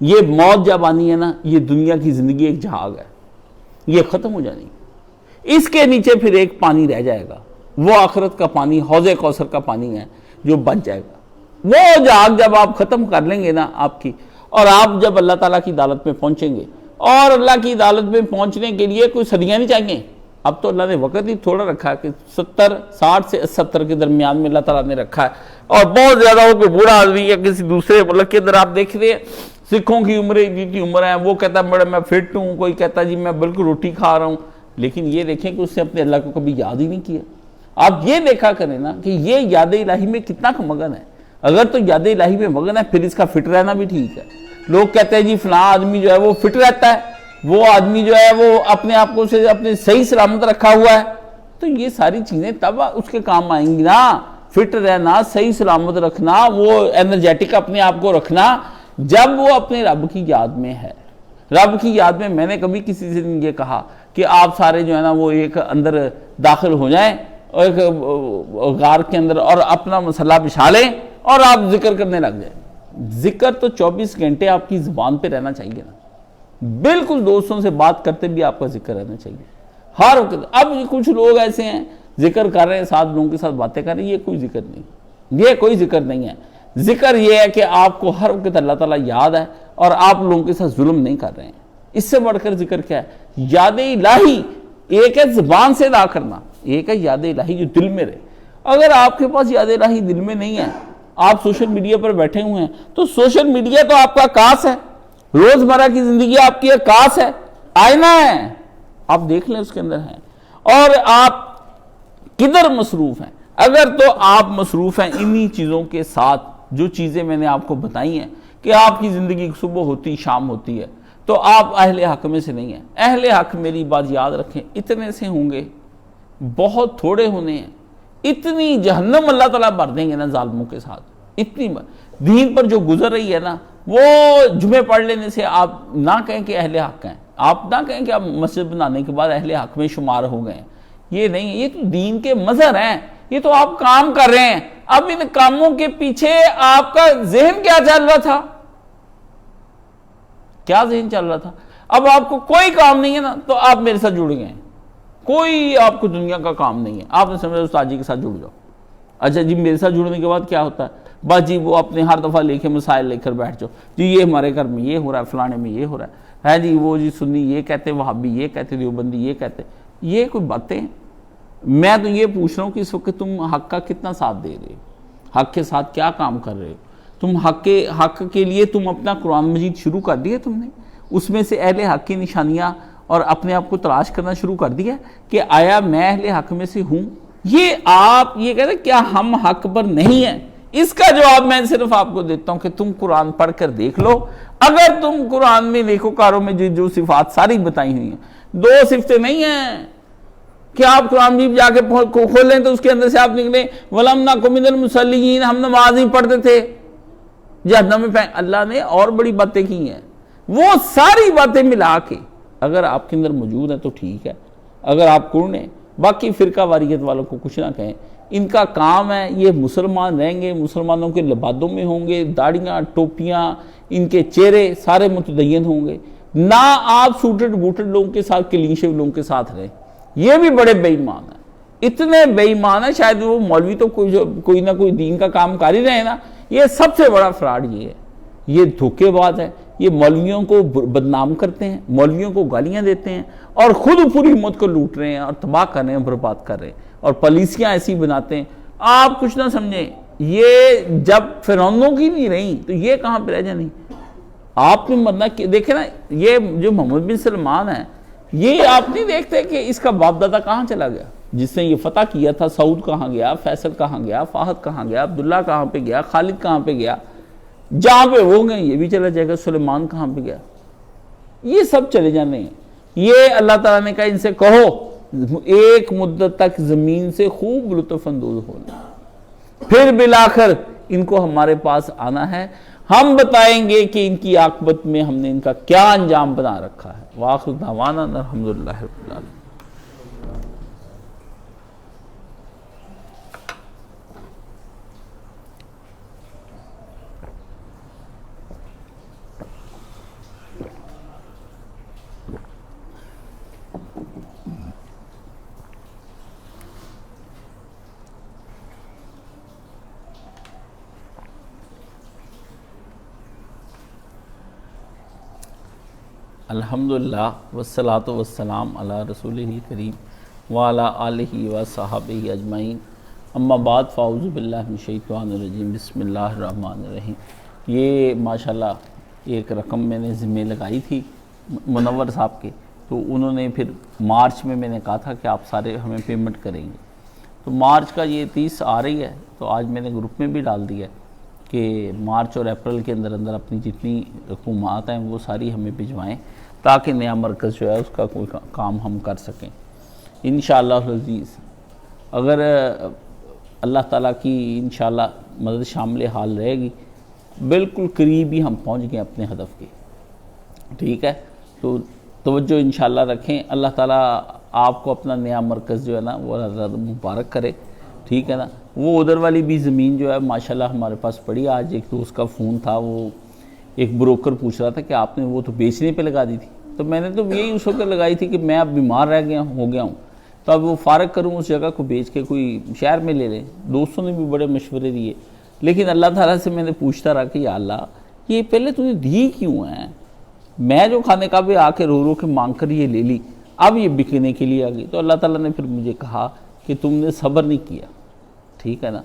یہ موت جب آنی ہے نا یہ دنیا کی زندگی ایک جھاگ ہے، یہ ختم ہو جانی، اس کے نیچے پھر ایک پانی رہ جائے گا، وہ آخرت کا پانی، حوض کوثر کا پانی ہے جو بچ جائے گا۔ وہ جھاگ جب آپ ختم کر لیں گے نا آپ کی، اور آپ جب اللہ تعالیٰ کی عدالت میں پہنچیں گے، اور اللہ کی عدالت میں پہنچنے کے لیے کوئی صدیاں نہیں چاہیے، اب تو اللہ نے وقت ہی تھوڑا رکھا ہے کہ 60 سے 70 کے درمیان میں اللہ تعالیٰ نے رکھا ہے، اور بہت زیادہ ہو کہ بوڑھا آدمی یا کسی دوسرے ملک کے اندر آپ دیکھ رہے ہیں سکھوں کی عمریں اتنی عمر ہے، وہ کہتا ہے میں فٹ ہوں، کوئی کہتا ہے جی میں بالکل روٹی کھا رہا ہوں، لیکن یہ دیکھیں کہ اس نے اپنے اللہ کو کبھی یاد ہی نہیں کیا۔ آپ یہ دیکھا کریں نا کہ یہ یاد الہی میں کتنا مگن ہے، اگر تو یاد الہی میں مگن ہے پھر اس کا فٹ رہنا بھی ٹھیک ہے۔ لوگ کہتے ہیں جی فلاں آدمی جو ہے وہ فٹ رہتا ہے، وہ آدمی جو ہے وہ اپنے آپ کو سے اپنے صحیح سلامت رکھا ہوا ہے، تو یہ ساری چیزیں تب اس کے کام آئیں گی نا، فٹ رہنا، صحیح سلامت رکھنا، وہ انرجیٹک اپنے آپ کو رکھنا، جب وہ اپنے رب کی یاد میں ہے۔ رب کی یاد میں نے کبھی کسی سے یہ کہا کہ آپ سارے جو ہے نا وہ ایک اندر داخل ہو جائیں ایک غار کے اندر اور اپنا مسلح بچھا لیں اور آپ ذکر کرنے لگ جائیں۔ ذکر تو 24 گھنٹے آپ کی زبان پہ رہنا چاہیے نا، بالکل دوستوں سے بات کرتے بھی آپ کا ذکر رہنا چاہیے ہر وقت۔ اب کچھ لوگ ایسے ہیں ذکر کر رہے ہیں، 7 لوگوں کے ساتھ باتیں کر رہے ہیں، یہ کوئی ذکر نہیں، یہ کوئی ذکر نہیں ہے۔ ذکر یہ ہے کہ آپ کو ہر وقت اللہ تعالیٰ یاد ہے اور آپ لوگوں کے ساتھ ظلم نہیں کر رہے ہیں، اس سے بڑھ کر ذکر کیا ہے؟ یاد الہی ایک ہے زبان سے ادا کرنا، ایک ہے یاد الہی جو دل میں رہے۔ اگر آپ کے پاس یاد الہی دل میں نہیں ہے، آپ سوشل میڈیا پر بیٹھے ہوئے ہیں، تو سوشل میڈیا تو آپ کا عکاس ہے، روزمرہ کی زندگی آپ کی عکاس ہے، آئینہ ہے، آپ دیکھ لیں اس کے اندر ہیں، اور آپ کدھر مصروف ہیں؟ اگر تو آپ مصروف ہیں انہی چیزوں کے ساتھ جو چیزیں میں نے آپ کو بتائی ہیں کہ آپ کی زندگی صبح ہوتی شام ہوتی ہے، تو آپ اہل حق میں سے نہیں ہیں۔ اہل حق میری بات یاد رکھیں، اتنے سے ہوں گے، بہت تھوڑے ہونے ہیں، اتنی جہنم اللہ تعالیٰ بھر دیں گے نا ظالموں کے ساتھ، اتنی دین پر جو گزر رہی ہے نا، وہ جمعے پڑھ لینے سے آپ نہ کہیں کہ اہل حق ہیں، آپ نہ کہیں کہ آپ مسجد بنانے کے بعد اہل حق میں شمار ہو گئے ہیں، یہ نہیں، یہ تو دین کے مظہر ہیں، یہ تو آپ کام کر رہے ہیں۔ اب ان کاموں کے پیچھے آپ کا ذہن کیا چل رہا تھا؟ کیا ذہن چل رہا تھا؟ اب آپ کو کوئی کام نہیں ہے نا تو آپ میرے ساتھ جڑ گئے ہیں، کوئی آپ کو دنیا کا کام نہیں ہے، آپ نے سمجھا استاد جی کے ساتھ جڑ جاؤ۔ اچھا جی میرے ساتھ جڑنے کے بعد کیا ہوتا ہے؟ بس جی وہ اپنے ہر دفعہ لے کے مسائل لے کر بیٹھ جاؤ، جی یہ ہمارے گھر میں یہ ہو رہا ہے، فلانے میں یہ ہو رہا ہے جی وہ جی سنی یہ کہتے ہیں، وہابی یہ کہتے ہیں، دیوبندی یہ کہتے ہیں۔ یہ کوئی باتیں ہیں؟ میں تو یہ پوچھ رہا ہوں کہ اس وقت تم حق کا کتنا ساتھ دے رہے ہو، حق کے ساتھ کیا کام کر رہے ہو؟ تم حق کے لیے تم اپنا قرآن مجید شروع کر دیا تم نے، اس میں سے اہل حق کی نشانیاں اور اپنے آپ کو تلاش کرنا شروع کر دیا کہ آیا میں اہل حق میں سے ہوں؟ یہ آپ یہ کہتے ہیں کیا ہم حق پر نہیں ہیں؟ اس کا جواب میں صرف آپ کو دیتا ہوں کہ تم قرآن پڑھ کر دیکھ لو، اگر تم قرآن میں نیکوکاروں میں جو صفات ساری بتائی ہوئی ہیں، دو صفتیں نہیں ہیں کہ آپ قرآن بھی جا کے کھول لیں تو اس کے اندر سے آپ نکلیں وَلَمْ نَكُ مِنَ الْمُصَلِّينَ، ہم نماز ہی پڑھتے تھے، جہنم میں پھینک۔ اللہ نے اور بڑی باتیں کی ہیں، وہ ساری باتیں ملا کے اگر آپ کے اندر موجود ہیں تو ٹھیک ہے، اگر آپ کون ہیں۔ باقی فرقہ واریت والوں کو کچھ نہ کہیں، ان کا کام ہے یہ مسلمان رہیں گے، مسلمانوں کے لبادوں میں ہوں گے، داڑیاں ٹوپیاں، ان کے چہرے سارے متدین ہوں گے، نہ آپ سوٹڈ بوٹڈ لوگوں کے ساتھ کلین شیو لوگوں کے ساتھ رہیں۔ یہ بھی بڑے بے ایمان ہیں، اتنے بے ایمان ہیں، شاید وہ مولوی تو کوئی نہ کوئی دین کا کام کر ہی رہے ہیں نا۔ یہ سب سے بڑا فراڈ یہ ہے، یہ دھوکے باز ہے، یہ مولویوں کو بدنام کرتے ہیں، مولویوں کو گالیاں دیتے ہیں اور خود پوری امت کو لوٹ رہے ہیں اور تباہ کر رہے ہیں، برباد کر رہے ہیں، اور پالیسیاں ایسی بناتے ہیں۔ آپ کچھ نہ سمجھیں، یہ جب فرعونوں کی نہیں رہی تو یہ کہاں پہ رہ جانی؟ آپ نے مرنا دیکھیں نا، یہ جو محمد بن سلمان ہے، یہ آپ نہیں دیکھتے کہ اس کا باپ دادا کہاں چلا گیا؟ جس نے یہ فتح کیا تھا، سعود کہاں گیا، فیصل کہاں گیا، فہد کہاں گیا، عبداللہ کہاں پہ گیا، خالد کہاں پہ گیا، جہاں پہ وہ گئے یہ بھی چلا جائے گا، سلیمان کہاں پہ گیا، یہ سب چلے جانے ہیں۔ یہ اللہ تعالیٰ نے کہا ان سے کہو ایک مدت تک زمین سے خوب لطف اندوز ہونا، پھر بالآخر ان کو ہمارے پاس آنا ہے، ہم بتائیں گے کہ ان کی عاقبت میں ہم نے ان کا کیا انجام بنا رکھا ہے۔ وآخر دعوانا الحمدللہ رب العالمین۔ الحمدللہ والصلاۃ والسلام علی رسولہ الکریم وعلی آلہ وصحبہ اجمعین، اما بعد فاعوذ باللہ من الشیطان الرجیم، بسم اللہ الرحمن الرحیم۔ یہ ماشاءاللہ ایک رقم میں نے ذمہ لگائی تھی منور صاحب کے، تو انہوں نے پھر مارچ میں نے کہا تھا کہ آپ سارے ہمیں پیمنٹ کریں گے، تو مارچ کا یہ 30 آ رہی ہے، تو آج میں نے گروپ میں بھی ڈال دیا ہے کہ مارچ اور اپریل کے اندر اپنی جتنی رقومات ہیں وہ ساری ہمیں بھجوائیں تاکہ نیا مرکز جو ہے اس کا کوئی کام ہم کر سکیں انشاءاللہ العزیز۔ اگر اللہ تعالیٰ کی انشاءاللہ مدد شامل حال رہے گی، بالکل قریب ہی ہم پہنچ گئے اپنے ہدف کے، ٹھیک ہے؟ تو توجہ انشاءاللہ رکھیں، اللہ تعالیٰ آپ کو اپنا نیا مرکز جو ہے نا وہ مبارک کرے، ٹھیک ہے نا؟ وہ ادھر والی بھی زمین جو ہے ماشاءاللہ ہمارے پاس پڑی، آج ایک دوست کا فون تھا، وہ ایک بروکر پوچھ رہا تھا کہ آپ نے وہ تو بیچنے پہ لگا دی تھی، تو میں نے تو یہی اس وقت لگائی تھی کہ میں اب بیمار ہو گیا ہوں، تو اب وہ فارغ کروں اس جگہ کو بیچ کے کوئی شہر میں لے لیں۔ دوستوں نے بھی بڑے مشورے دیے، لیکن اللہ تعالیٰ سے میں نے پوچھتا رہا کہ یا اللہ یہ پہلے تو نے دی کیوں ہیں؟ میں جو کھانے کا بھی آ کے رو کے مانگ کر یہ لے لی، اب یہ بکنے کے لیے آ گئی، تو اللہ تعالیٰ نے پھر مجھے کہا کہ تم نے صبر نہیں کیا، ٹھیک ہے نا؟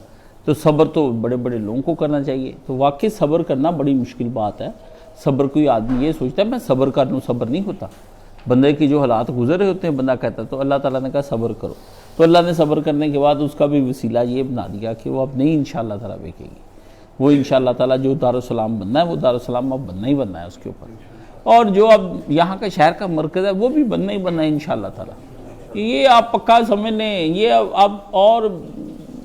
تو صبر تو بڑے بڑے لوگوں کو کرنا چاہیے، تو واقعی صبر کرنا بڑی مشکل بات ہے۔ صبر کوئی آدمی یہ سوچتا ہے میں صبر کر لوں، صبر نہیں ہوتا، بندے کی جو حالات گزر رہے ہوتے ہیں بندہ کہتا ہے، تو اللہ تعالیٰ نے کہا صبر کرو، تو اللہ نے صبر کرنے کے بعد اس کا بھی وسیلہ یہ بنا دیا کہ وہ اب نہیں انشاءاللہ تعالیٰ بیکے گی، وہ انشاءاللہ تعالیٰ جو دارالسلام بننا ہے وہ دارالسلام اب بننا ہی بننا ہے اس کے اوپر، اور جو اب یہاں کا شہر کا مرکز ہے وہ بھی بننا ہی بننا ہے انشاءاللہ تعالیٰ۔ یہ آپ پکا سمجھ لیں، یہ اب اور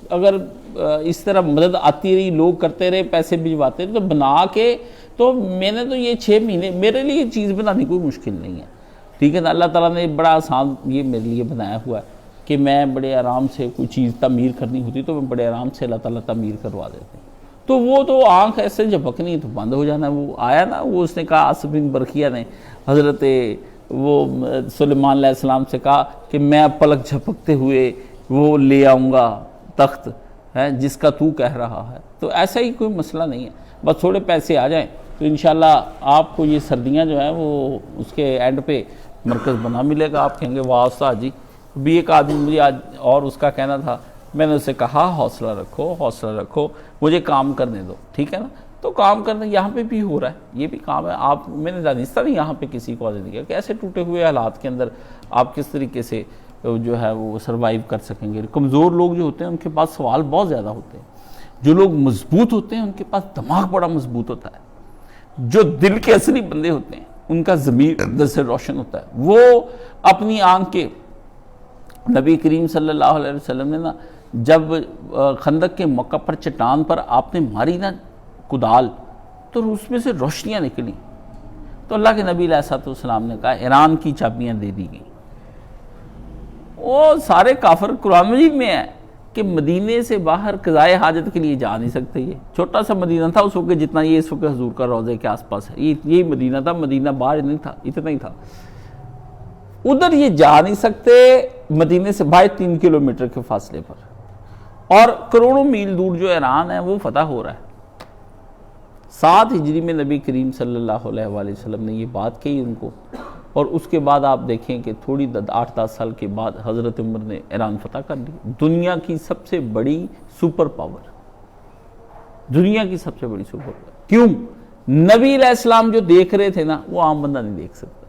اگر اس طرح مدد آتی رہی، لوگ کرتے رہے، پیسے بھجواتے رہے، تو بنا کے تو میں نے تو یہ 6 مہینے میرے لیے چیز بنانی کوئی مشکل نہیں ہے، ٹھیک ہے نا؟ اللہ تعالیٰ نے بڑا آسان یہ میرے لیے بنایا ہوا ہے کہ میں بڑے آرام سے کوئی چیز تعمیر کرنی ہوتی تو میں بڑے آرام سے اللہ تعالیٰ تعمیر کروا دیتے ہیں، تو وہ تو آنکھ ایسے جھپکنی تو بند ہو جانا. وہ آیا نا, وہ اس نے کہا آصف بن برقیہ نے حضرت وہ سلیمان علیہ السلام سے کہا کہ میں پلک جھپکتے ہوئے وہ لے آؤں گا تخت ہے جس کا تو کہہ رہا ہے. تو ایسا ہی کوئی مسئلہ نہیں ہے, بس تھوڑے پیسے آ جائیں تو انشاءاللہ آپ کو یہ سردیاں جو ہیں وہ اس کے اینڈ پہ مرکز بنا ملے گا. آپ کہیں گے واہ استاد جی. بھی ایک آدمی مجھے آج اور اس کا کہنا تھا, میں نے اسے کہا حوصلہ رکھو حوصلہ رکھو, مجھے کام کرنے دو, ٹھیک ہے نا. تو کام کرنا یہاں پہ بھی ہو رہا ہے, یہ بھی کام ہے. آپ میں نے دانستہ نہیں یہاں پہ کسی کو نہیں کیا کہ ایسے ٹوٹے ہوئے حالات کے اندر آپ کس طریقے سے جو ہے وہ سروائیو کر سکیں گے. کمزور لوگ جو ہوتے ہیں ان کے پاس سوال بہت زیادہ ہوتے ہیں, جو لوگ مضبوط ہوتے ہیں ان کے پاس دماغ بڑا مضبوط ہوتا ہے. جو دل کے اصلی بندے ہوتے ہیں ان کا ضمیر اندر سے روشن ہوتا ہے. وہ اپنی آنکھ کے نبی کریم صلی اللہ علیہ وسلم نے نا جب خندق کے موقع پر چٹان پر آپ نے ماری نا کدال تو اس میں سے روشنیاں نکلیں, تو اللہ کے نبی علیہ السلام نے کہا ایران کی چابیاں دے دی گئیں. وہ سارے کافر قرآن مجید میں ہے کہ مدینے سے باہر قضائے حاجت کے لیے جا نہیں سکتے. یہ چھوٹا سا مدینہ تھا اس وقت جتنا یہ اس وقت حضور کا روضے کے آس پاس ہے, یہی مدینہ تھا. مدینہ باہر نہیں تھا, اتنا ہی تھا. ادھر یہ جا نہیں سکتے مدینے سے باہر 3 کلومیٹر کے فاصلے پر, اور کروڑوں میل دور جو ایران ہے وہ فتح ہو رہا ہے. 7 ہجری میں نبی کریم صلی اللہ علیہ وآلہ وسلم نے یہ بات کہی ان کو, اور اس کے بعد آپ دیکھیں کہ تھوڑی 8-10 سال کے بعد حضرت عمر نے ایران فتح کر لی. دنیا کی سب سے بڑی سپر پاور, دنیا کی سب سے بڑی سپر پاور. کیوں؟ نبی علیہ السلام جو دیکھ رہے تھے نا وہ عام بندہ نہیں دیکھ سکتا.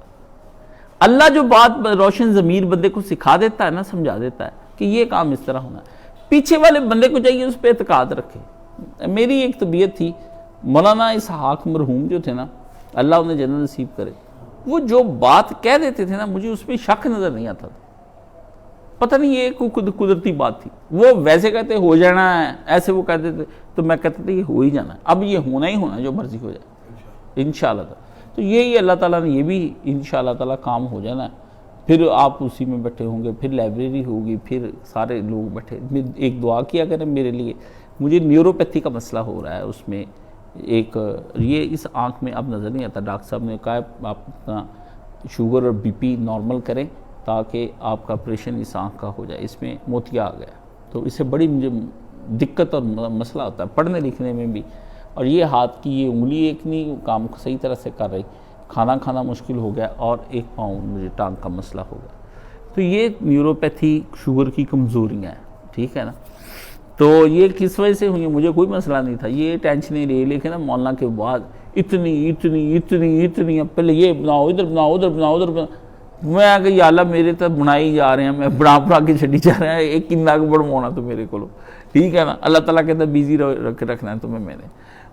اللہ جو بات روشن ضمیر بندے کو سکھا دیتا ہے نا, سمجھا دیتا ہے کہ یہ کام اس طرح ہونا ہے, پیچھے والے بندے کو چاہیے اس پہ اعتقاد رکھے. میری ایک طبیعت تھی, مولانا اسحاق مرحوم جو تھے نا اللہ انہیں جنت نصیب کرے, وہ جو بات کہہ دیتے تھے نا مجھے اس پہ شک نظر نہیں آتا تھا. پتہ نہیں یہ کوئی قدرتی بات تھی. وہ ویسے کہتے ہو جانا ہے, ایسے وہ کہتے تھے تو میں کہتا تھا یہ ہو ہی جانا ہے, اب یہ ہونا ہی ہونا, جو مرضی ہو جائے انشاءاللہ. تو یہی اللہ تعالیٰ نے یہ بھی انشاءاللہ تعالیٰ کام ہو جانا ہے. پھر آپ اسی میں بیٹھے ہوں گے, پھر لائبریری ہوگی, پھر سارے لوگ بیٹھے. ایک دعا کیا کریں میرے لیے, مجھے نیوروپیتھی کا مسئلہ ہو رہا ہے. اس میں ایک یہ اس آنکھ میں اب نظر نہیں آتا. ڈاکٹر صاحب نے کہا آپ اپنا شوگر اور بی پی نارمل کریں تاکہ آپ کا آپریشن اس آنکھ کا ہو جائے. اس میں موتیا آ گیا, تو اس سے بڑی مجھے دقت اور مسئلہ ہوتا ہے پڑھنے لکھنے میں بھی. اور یہ ہاتھ کی یہ انگلی ایک نہیں کام صحیح طرح سے کر رہی, کھانا مشکل ہو گیا, اور ایک پاؤں مجھے ٹانگ کا مسئلہ ہو گیا. تو یہ نیوروپیتھی شوگر کی کمزوریاں ہیں, ٹھیک ہے نا. تو یہ کس وجہ سے ہوئی, مجھے کوئی مسئلہ نہیں تھا, یہ ٹینشنیں لے کے نا مولانا کے بعد اتنی پہلے یہ بناؤ, ادھر بناؤ, ادھر بناؤ, ادھر بناؤ. میں آ کہ یا اللہ میرے تو بنائی جا رہے ہیں, میں بنا کے چڑی جا رہے ہیں, ایک کنہ کو بڑھوانا تو میرے کو, ٹھیک ہے نا. اللہ تعالیٰ کہتا ہے بیزی رکھنا ہے تمہیں.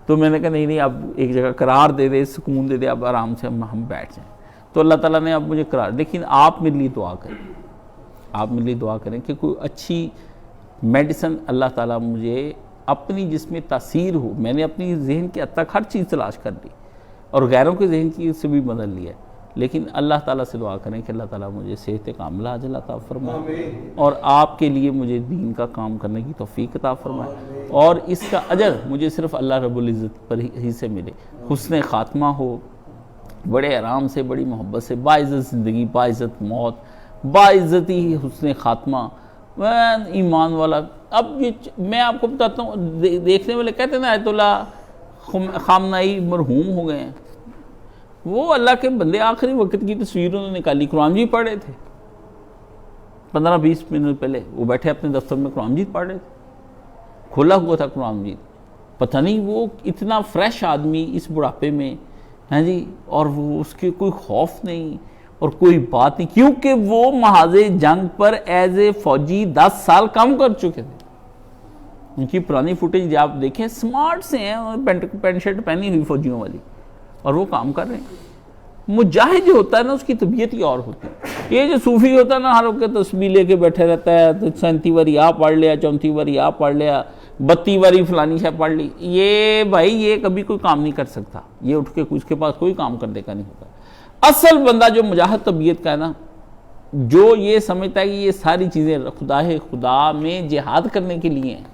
میں نے کہا نہیں اب ایک جگہ قرار دے دے, سکون دے دے, اب آرام سے ہم بیٹھ جائیں. تو اللہ تعالیٰ نے اب مجھے قرار. لیکن آپ میرے لیے دعا کریں, آپ میرے لیے دعا کریں کہ کوئی اچھی میڈیسن اللہ تعالیٰ مجھے اپنی جس میں تاثیر ہو. میں نے اپنی ذہن کے حد تک ہر چیز تلاش کر لی اور غیروں کے ذہن کی سے بھی بدل لیا ہے, لیکن اللہ تعالیٰ سے دعا کریں کہ اللہ تعالیٰ مجھے صحت کاملہ عاجلہ عطا فرمائے, اور آپ کے لیے مجھے دین کا کام کرنے کی توفیق عطا فرمائے, اور اس کا اجر مجھے صرف اللہ رب العزت پر ہی سے ملے. حسن خاتمہ ہو, بڑے آرام سے, بڑی محبت سے, باعزت زندگی, باعزت موت, باعزتی حسن خاتمہ, ایمان والا. اب یہ میں آپ کو بتاتا ہوں, دیکھنے والے کہتے ہیں نا آیت اللہ خامنائی مرحوم ہو گئے ہیں. وہ اللہ کے بندے آخری وقت کی تصویر انہوں نے نکالی, قرآن مجید پڑھ رہے تھے 15-20 منٹ پہلے. وہ بیٹھے اپنے دفتر میں قرآن مجید پڑھ رہے تھے, کھولا ہوا تھا قرآن مجید. پتہ نہیں وہ اتنا فریش آدمی اس بڑھاپے میں ہیں جی, اور وہ اس کے کوئی خوف نہیں اور کوئی بات نہیں, کیونکہ وہ محاذ جنگ پر ایز اے فوجی 10 سال کام کر چکے تھے. ان کی پرانی فوٹیج آپ دیکھیں, سمارٹ سے ہیں, پینٹ شرٹ پہنی ہوئی فوجیوں والی, اور وہ کام کر رہے ہیں. مجاہد جو ہوتا ہے نا اس کی طبیعت ہی اور ہوتی ہے. یہ جو صوفی ہوتا ہے نا ہر وقت تسبیح لے کے بیٹھے رہتا ہے, 37 واری آپ پڑھ لیا, 34 واری آپ پڑھ لیا, 32 واری فلانی شاہ پڑھ لی. یہ بھائی یہ کبھی کوئی کام نہیں کر سکتا, یہ اٹھ کے اس کے پاس کوئی کام کرنے کا نہیں ہوتا. اصل بندہ جو مجاہد طبیعت کا ہے نا, جو یہ سمجھتا ہے کہ یہ ساری چیزیں خدا میں جہاد کرنے کے لیے ہیں,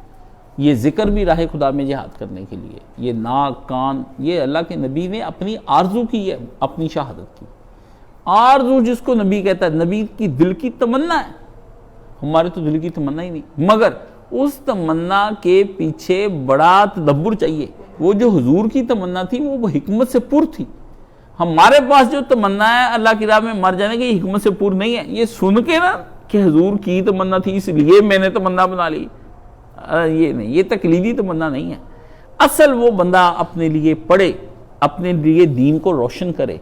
یہ ذکر بھی راہ خدا میں جہاد کرنے کے لیے، یہ ناک کان، یہ اللہ کے نبی نے اپنی آرزو کی ہے، اپنی شہادت کی آرزو جس کو نبی کہتا ہے، نبی کی دل کی تمنا ہے، ہمارے تو دل کی تمنا ہی نہیں، مگر اس تمنا کے پیچھے بڑا تدبر چاہیے۔ وہ جو حضور کی تمنا تھی وہ حکمت سے پر تھی، ہمارے پاس جو تمنا ہے اللہ کی راہ میں مر جانے کی، یہ حکمت سے پر نہیں ہے۔ یہ سن کے نا کہ حضور کی تمنا تھی اس لیے میں نے تمنا بنا لی، یہ نہیں، یہ تقلیدی تمنا نہیں ہے۔ اصل وہ بندہ اپنے لیے پڑھے، اپنے لیے دین کو روشن کرے،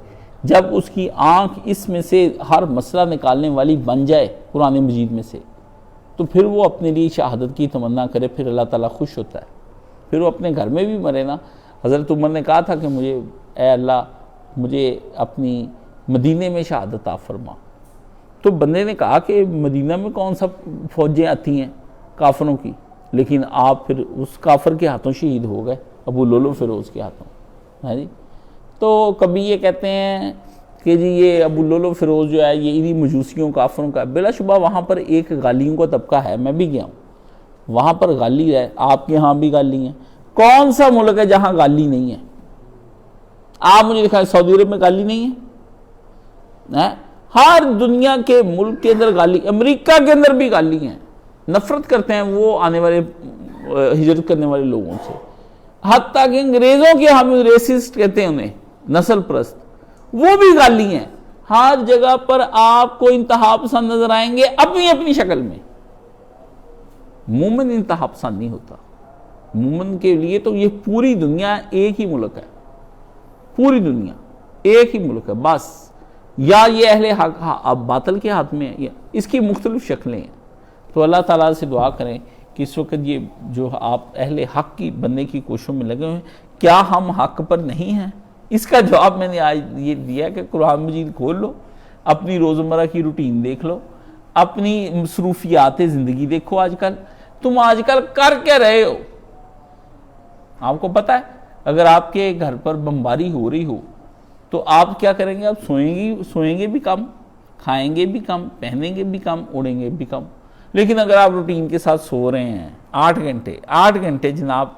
جب اس کی آنکھ اس میں سے ہر مسئلہ نکالنے والی بن جائے قرآن مجید میں سے، تو پھر وہ اپنے لیے شہادت کی تمنا کرے، پھر اللہ تعالیٰ خوش ہوتا ہے، پھر وہ اپنے گھر میں بھی مرے نا۔ حضرت عمر نے کہا تھا کہ مجھے اے اللہ مجھے اپنی مدینے میں شہادت عطا فرما، تو بندے نے کہا کہ مدینہ میں کون سا فوجیں آتی ہیں کافروں کی، لیکن آپ پھر اس کافر کے ہاتھوں شہید ہو گئے، ابو لولو فیروز کے ہاتھوں، ہے جی۔ تو کبھی یہ کہتے ہیں کہ جی یہ ابو لولو فیروز جو ہے یہ انہی مجوسیوں کافروں کا، بلا شبہ وہاں پر ایک غالیوں کا طبقہ ہے، میں بھی گیا ہوں وہاں پر، غالی ہے، آپ کے ہاں بھی غالی ہیں، کون سا ملک ہے جہاں غالی نہیں ہے؟ آپ مجھے دکھائیں سعودی عرب میں غالی نہیں ہے؟ ہر دنیا کے ملک کے اندر غالی، امریکہ کے اندر بھی غالی ہیں، نفرت کرتے ہیں وہ آنے والے ہجرت کرنے والے لوگوں سے، حتیٰ کہ انگریزوں کے ہم ریسسٹ کہتے ہیں انہیں، نسل پرست، وہ بھی غالی ہیں۔ ہر جگہ پر آپ کو انتہا پسند نظر آئیں گے اپنی اپنی شکل میں۔ مومن انتہا پسند نہیں ہوتا، مومن کے لیے تو یہ پوری دنیا ایک ہی ملک ہے، پوری دنیا ایک ہی ملک ہے بس، یا یہ اہل حق اب باطل کے ہاتھ میں ہے، اس کی مختلف شکلیں ہیں۔ تو اللہ تعالیٰ سے دعا کریں کہ اس وقت یہ جو آپ اہل حق کی بننے کی کوششوں میں لگے ہوئے ہیں، کیا ہم حق پر نہیں ہیں؟ اس کا جواب میں نے آج یہ دیا کہ قرآن مجید کھول لو، اپنی روزمرہ کی روٹین دیکھ لو، اپنی مصروفیات زندگی دیکھو، آج کل تم آج کل کر کے رہے ہو؟ آپ کو پتہ ہے اگر آپ کے گھر پر بمباری ہو رہی ہو تو آپ کیا کریں گے؟ آپ سوئیں گے بھی کم، کھائیں گے بھی کم، پہنیں گے بھی کم، اڑیں گے بھی کم۔ لیکن اگر آپ روٹین کے ساتھ سو رہے ہیں 8 گھنٹے جناب،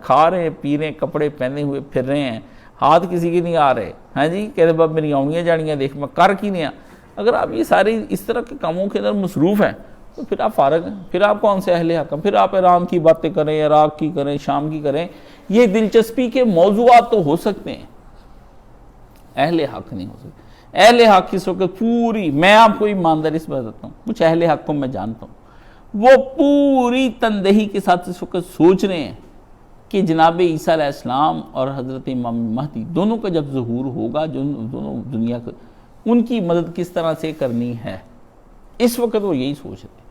کھا رہے ہیں پی رہے ہیں، کپڑے پہنے ہوئے پھر رہے ہیں، ہاتھ کسی کے نہیں آ رہے، ہاں جی، کہتے باب میری آؤنیاں جاڑیاں دیکھ میں کر کی نہیں، اگر آپ یہ سارے اس طرح کے کاموں کے اندر مصروف ہیں تو پھر آپ فارغ ہیں، پھر آپ کون سے اہل حق ہیں؟ پھر آپ ایران کی باتیں کریں، عراق کی کریں، شام کی کریں، یہ دلچسپی کے موضوعات تو ہو سکتے ہیں، اہل حق نہیں ہو سکتے۔ اہل حق اس وقت پوری، میں آپ کو ایماندار اس بات بتاتا ہوں، کچھ اہل حق کو میں جانتا ہوں، وہ پوری تندہی کے ساتھ اس وقت سوچ رہے ہیں کہ جناب عیسیٰ علیہ السلام اور حضرت امام مہدی دونوں کا جب ظہور ہوگا، جو دونوں دنیا کو ان کی مدد کس طرح سے کرنی ہے، اس وقت وہ یہی سوچ رہے ہیں۔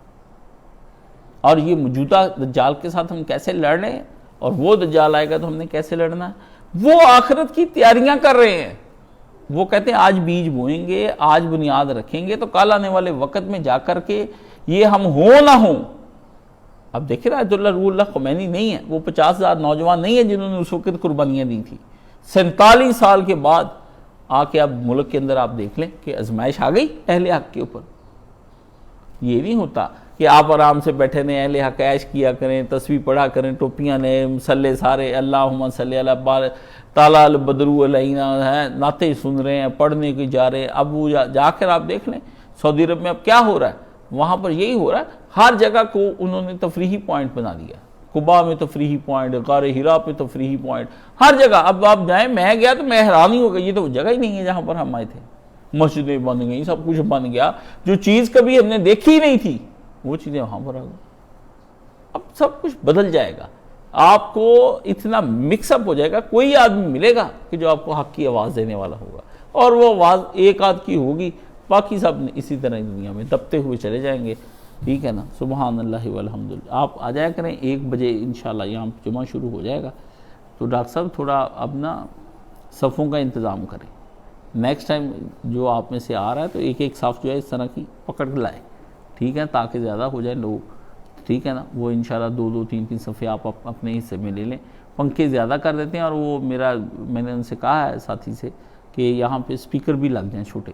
اور یہ موجودہ دجال کے ساتھ ہم کیسے لڑ رہے ہیں، اور وہ دجال آئے گا تو ہم نے کیسے لڑنا ہے، وہ آخرت کی تیاریاں کر رہے ہیں۔ وہ کہتے ہیں آج بیج بوئیں گے، آج بنیاد رکھیں گے، تو کل آنے والے وقت میں جا کر کے یہ ہم ہوں نہ ہوں۔ اب دیکھیں آیت اللہ روح اللہ خمینی نہیں ہے، وہ 50,000 نوجوان نہیں ہیں جنہوں نے اس وقت قربانیاں دی تھی، 47 سال کے بعد آ کے اب ملک کے اندر آپ دیکھ لیں کہ آزمائش آ گئی اہل حق کے اوپر۔ یہ نہیں ہوتا کہ آپ آرام سے بیٹھے رہیں، اہل حق عیش کیا کریں، تسبیح پڑھا کریں، ٹوپیاں لیں، مسلے سارے اللہم صلی علی تعالیٰ البدرو علینا ہیں، نعتیں سن رہے ہیں، پڑھنے کی جا رہے ہیں۔ اب وہ جا کر آپ دیکھ لیں سعودی عرب میں اب کیا ہو رہا ہے، وہاں پر یہی ہو رہا ہے، ہر جگہ کو انہوں نے تفریحی پوائنٹ بنا دیا، قباء میں تفریحی پوائنٹ، غار ہرا پہ تفریحی پوائنٹ، ہر جگہ۔ اب آپ جائیں، میں گیا تو میں حیران ہی ہو گیا، یہ تو جگہ ہی نہیں ہے جہاں پر ہم آئے تھے، مسجدیں بن گئی، سب کچھ بن گیا، جو چیز کبھی ہم نے دیکھی ہی نہیں تھی وہ چیزیں وہاں پر آ گئی۔ اب سب کچھ بدل جائے گا، آپ کو اتنا مکس اپ ہو جائے گا، کوئی آدمی ملے گا کہ جو آپ کو حق کی آواز دینے والا ہوگا، اور وہ آواز ایک آدھ کی ہوگی، باقی سب اسی طرح دنیا میں دبتے ہوئے چلے جائیں گے، ٹھیک ہے نا۔ سبحان اللہ والحمدللہ۔ آپ آ جایا کریں 1 بجے انشاءاللہ، یہاں جمعہ شروع ہو جائے گا، تو ڈاکٹر صاحب تھوڑا اب نا صفوں کا انتظام کریں، نیکسٹ ٹائم جو آپ میں سے آ رہا ہے تو ایک صف جو ہے اس طرح کی پکڑ کے لائے، ٹھیک ہے، تاکہ زیادہ ہو جائے لوگ، ٹھیک ہے نا۔ وہ انشاءاللہ 2 3 صفحے آپ اپنے حصے میں لے لیں، پنکھے زیادہ کر دیتے ہیں، اور وہ میں نے ان سے کہا ہے ساتھی سے کہ یہاں پہ اسپیکر بھی لگ جائیں چھوٹے،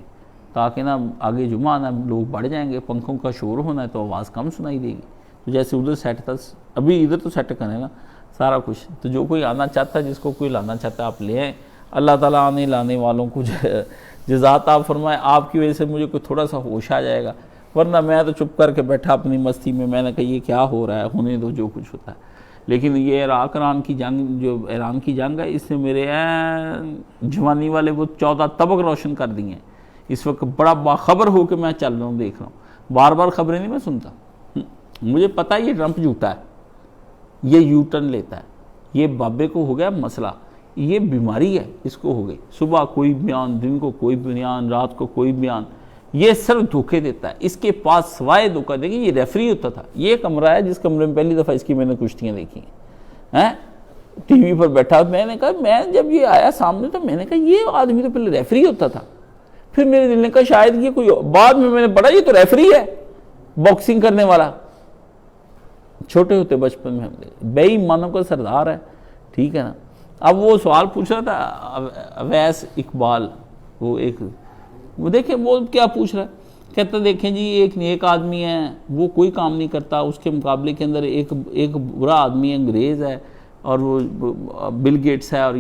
تاکہ نا آگے جمعہ آنا، لوگ بڑھ جائیں گے، پنکھوں کا شور ہونا ہے تو آواز کم سنائی دے گی، تو جیسے ادھر سیٹ تھا ابھی ادھر تو سیٹ کرے نا سارا کچھ. تو جو کوئی آنا چاہتا ہے، جس کو کوئی لانا چاہتا ہے آپ لے آئیں. اللہ تعالیٰ آنے لانے والوں کو جزات آپ فرمائے. آپ کی وجہ سے مجھے کوئی تھوڑا سا ہوش آ جائے گا، ورنہ میں تو چپ کر کے بیٹھا اپنی مستی میں. میں نے کہا یہ کیا ہو رہا ہے، ہونے دو جو کچھ ہوتا ہے. لیکن یہ عراق ایران کی جنگ، جو ایران کی جنگ ہے، اس نے میرے جوانی والے وہ 14 طبق روشن کر دیے ہیں. اس وقت بڑا باخبر ہو کے میں چل رہا ہوں، دیکھ رہا ہوں. بار بار خبریں نہیں میں سنتا. مجھے پتہ ہے یہ ٹرمپ جھوٹا ہے، یہ یو ٹرن لیتا ہے. یہ بابے کو ہو گیا مسئلہ، یہ بیماری ہے اس کو ہو گئی. صبح کوئی بیان، دن کو کوئی بیان، رات کو کوئی بیان. یہ صرف دھوکے دیتا ہے. اس کے پاس سوائے دھوکہ دیکھیں، یہ ریفری ہوتا تھا. یہ کمرہ ہے جس کمرے میں پہلی دفعہ اس کی میں نے کشتیاں دیکھی ہیں. ٹی وی پر بیٹھا، میں نے کہا، میں جب یہ آیا سامنے تو میں نے کہا یہ آدمی تو پہلے ریفری ہوتا تھا. پھر میرے دل نے کہا شاید یہ کوئی، بعد میں نے پڑھا یہ تو ریفری ہے، باکسنگ کرنے والا. چھوٹے ہوتے بچپن میں بے ایمانوں کا سردار ہے. ٹھیک ہے نا. اب وہ سوال پوچھ رہا تھا اویس اقبال، وہ دیکھیں وہ کیا پوچھ رہا ہے. کہتا دیکھیں جی ایک نیک آدمی ہے، وہ کوئی کام نہیں کرتا، اس کے مقابلے کے اندر ایک برا آدمی انگریز ہے، اور وہ بل گیٹس ہے، اور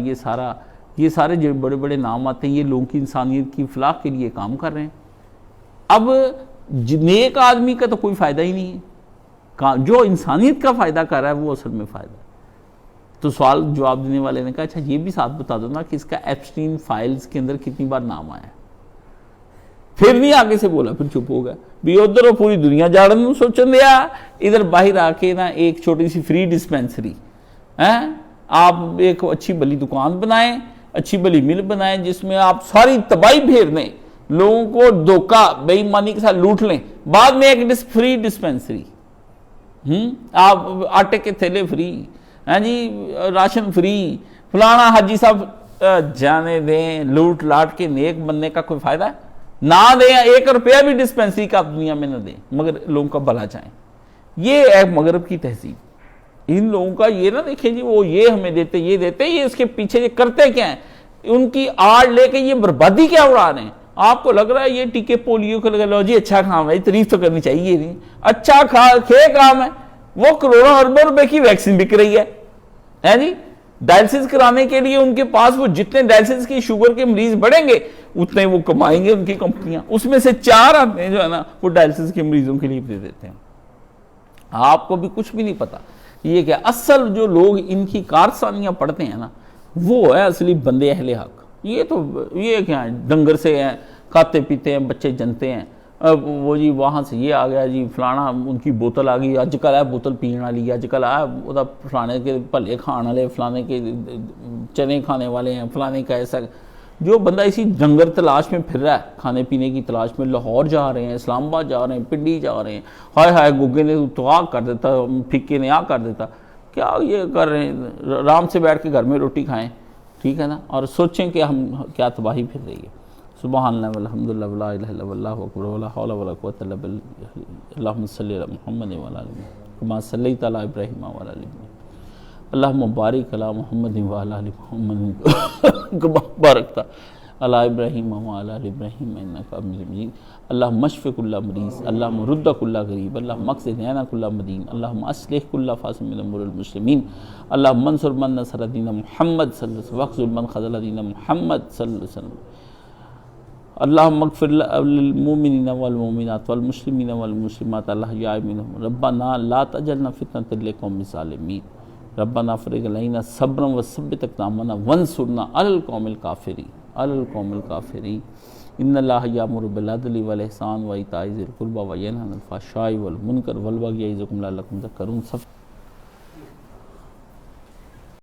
یہ سارے جو بڑے بڑے نام آتے ہیں، یہ لوگوں کی انسانیت کی فلاح کے لیے کام کر رہے ہیں. اب نیک آدمی کا تو کوئی فائدہ ہی نہیں ہے، جو انسانیت کا فائدہ کر رہا ہے وہ اصل میں فائدہ ہے. تو سوال جواب دینے والے نے کہا اچھا یہ بھی ساتھ بتا دو نا کہ اس کا ایپسٹین فائلز کے اندر کتنی بار نام آیا ہے. پھر نہیں آگے سے بولا، پھر چپ ہو گیا. بھی ادھر پوری دنیا جاڑن سوچن دیا، ادھر باہر آ کے نا ایک چھوٹی سی فری ڈسپینسری. آپ ایک اچھی بلی دکان بنائیں، اچھی بلی مل بنائیں، جس میں آپ ساری تباہی پھیر دیں، لوگوں کو دھوکہ بے ایمانی کے ساتھ لوٹ لیں، بعد میں ایک فری ڈسپینسری. آپ آٹے کے تھیلے فری، جی راشن فری، فلانا حاجی صاحب. جانے دیں، لوٹ لاٹ کے نیک بننے کا کوئی فائدہ ہے؟ نہ دیں، 1 روپیہ بھی ڈسپینسری کا دنیا میں نہ دیں، مگر لوگوں کا بھلا چاہیں. یہ ہے مغرب کی تہذیب. ان لوگوں کا یہ نہ دیکھیں جی وہ یہ ہمیں دیتے، یہ دیتے، یہ اس کے پیچھے یہ کرتے کیا ہیں. ان کی آڑ لے کے یہ بربادی کیا اڑا رہے ہیں. آپ کو لگ رہا ہے یہ ٹیکے پولیو کو لگا لو جی اچھا کام ہے، تعریف تو کرنی چاہیے. نہیں اچھا کھے کام ہے. وہ کروڑوں اربوں روپے کی ویکسین بک رہی ہے جی ڈائلسس کرانے کے لیے. ان کے پاس وہ جتنے ڈائلسس کی شوگر کے مریض بڑھیں گے اتنے وہ کمائیں گے ان کی کمپنیاں. اس میں سے 4 آدمی جو ہے نا وہ ڈائلسس کے مریضوں کے لیے دے دیتے ہیں. آپ کو بھی کچھ بھی نہیں پتا. یہ کیا اصل جو لوگ ان کی کارسانیاں پڑھتے ہیں نا وہ ہے اصلی بندے اہل حق. یہ کیا ہے، ڈنگر سے ہیں، کھاتے پیتے ہیں، بچے جنتے ہیں. وہ جی وہاں سے یہ آ گیا جی فلانا ان کی بوتل آ گئی، اج کل ہے بوتل پینے والی، اج کل ہے وہ فلانے کے بھلے کھانے والے، فلانے کے چنے کھانے والے ہیں، فلانے کا ایسا. جو بندہ اسی ڈنگر تلاش میں پھر رہا ہے، کھانے پینے کی تلاش میں، لاہور جا رہے ہیں، اسلام آباد جا رہے ہیں، پنڈی جا رہے ہیں، ہائے گگے نے تو آ کر دیتا، پھکے نے آ کر دیتا. کیا یہ کر رہے ہیں؟ آرام سے بیٹھ کے گھر میں روٹی کھائیں. ٹھیک ہے نا. اور سوچیں کہ ہم کیا تباہی پھر رہی ہے. سبحان اللہ والحمدللہ ولا الہ الا اللہ اکبر ولا حول ولا قوۃ الا باللہ. اللہم صلی علی محمد وعلی آل محمد کما صلیت علی ابراہیم وعلی آل ابراہیم. اللہم بارک علی محمد وعلی آل محمد کما بارکت علی ابراہیم وعلی آل ابراہیم انک حمید مجید. اللہم اشف کل مریض، اللہم رد کل غریب، اللہم اقض دین کل مدین، اللہم اصلح کل فاسد من امور المسلمین، اللہم انصر من نصر دین محمد صلی اللہ علیہ وسلم واخذل من خذل دین محمد صلی اللہ علیہ وسلم. اللہم اغفر للمؤمنین والمؤمنات والمسلمین والمسلمات الاحیاء منہم. ربنا لا تجعلنا فتنة للقوم الظالمین، ربنا افرغ علینا صبرا وثبت اقدامنا وانصرنا علی القوم الکافرین. ان اللہ یامر بالعدل والاحسان وایتاء ذی القربی وینہی عن الفحشاء والمنکر والبغی یعظکم لعلکم تذکرون.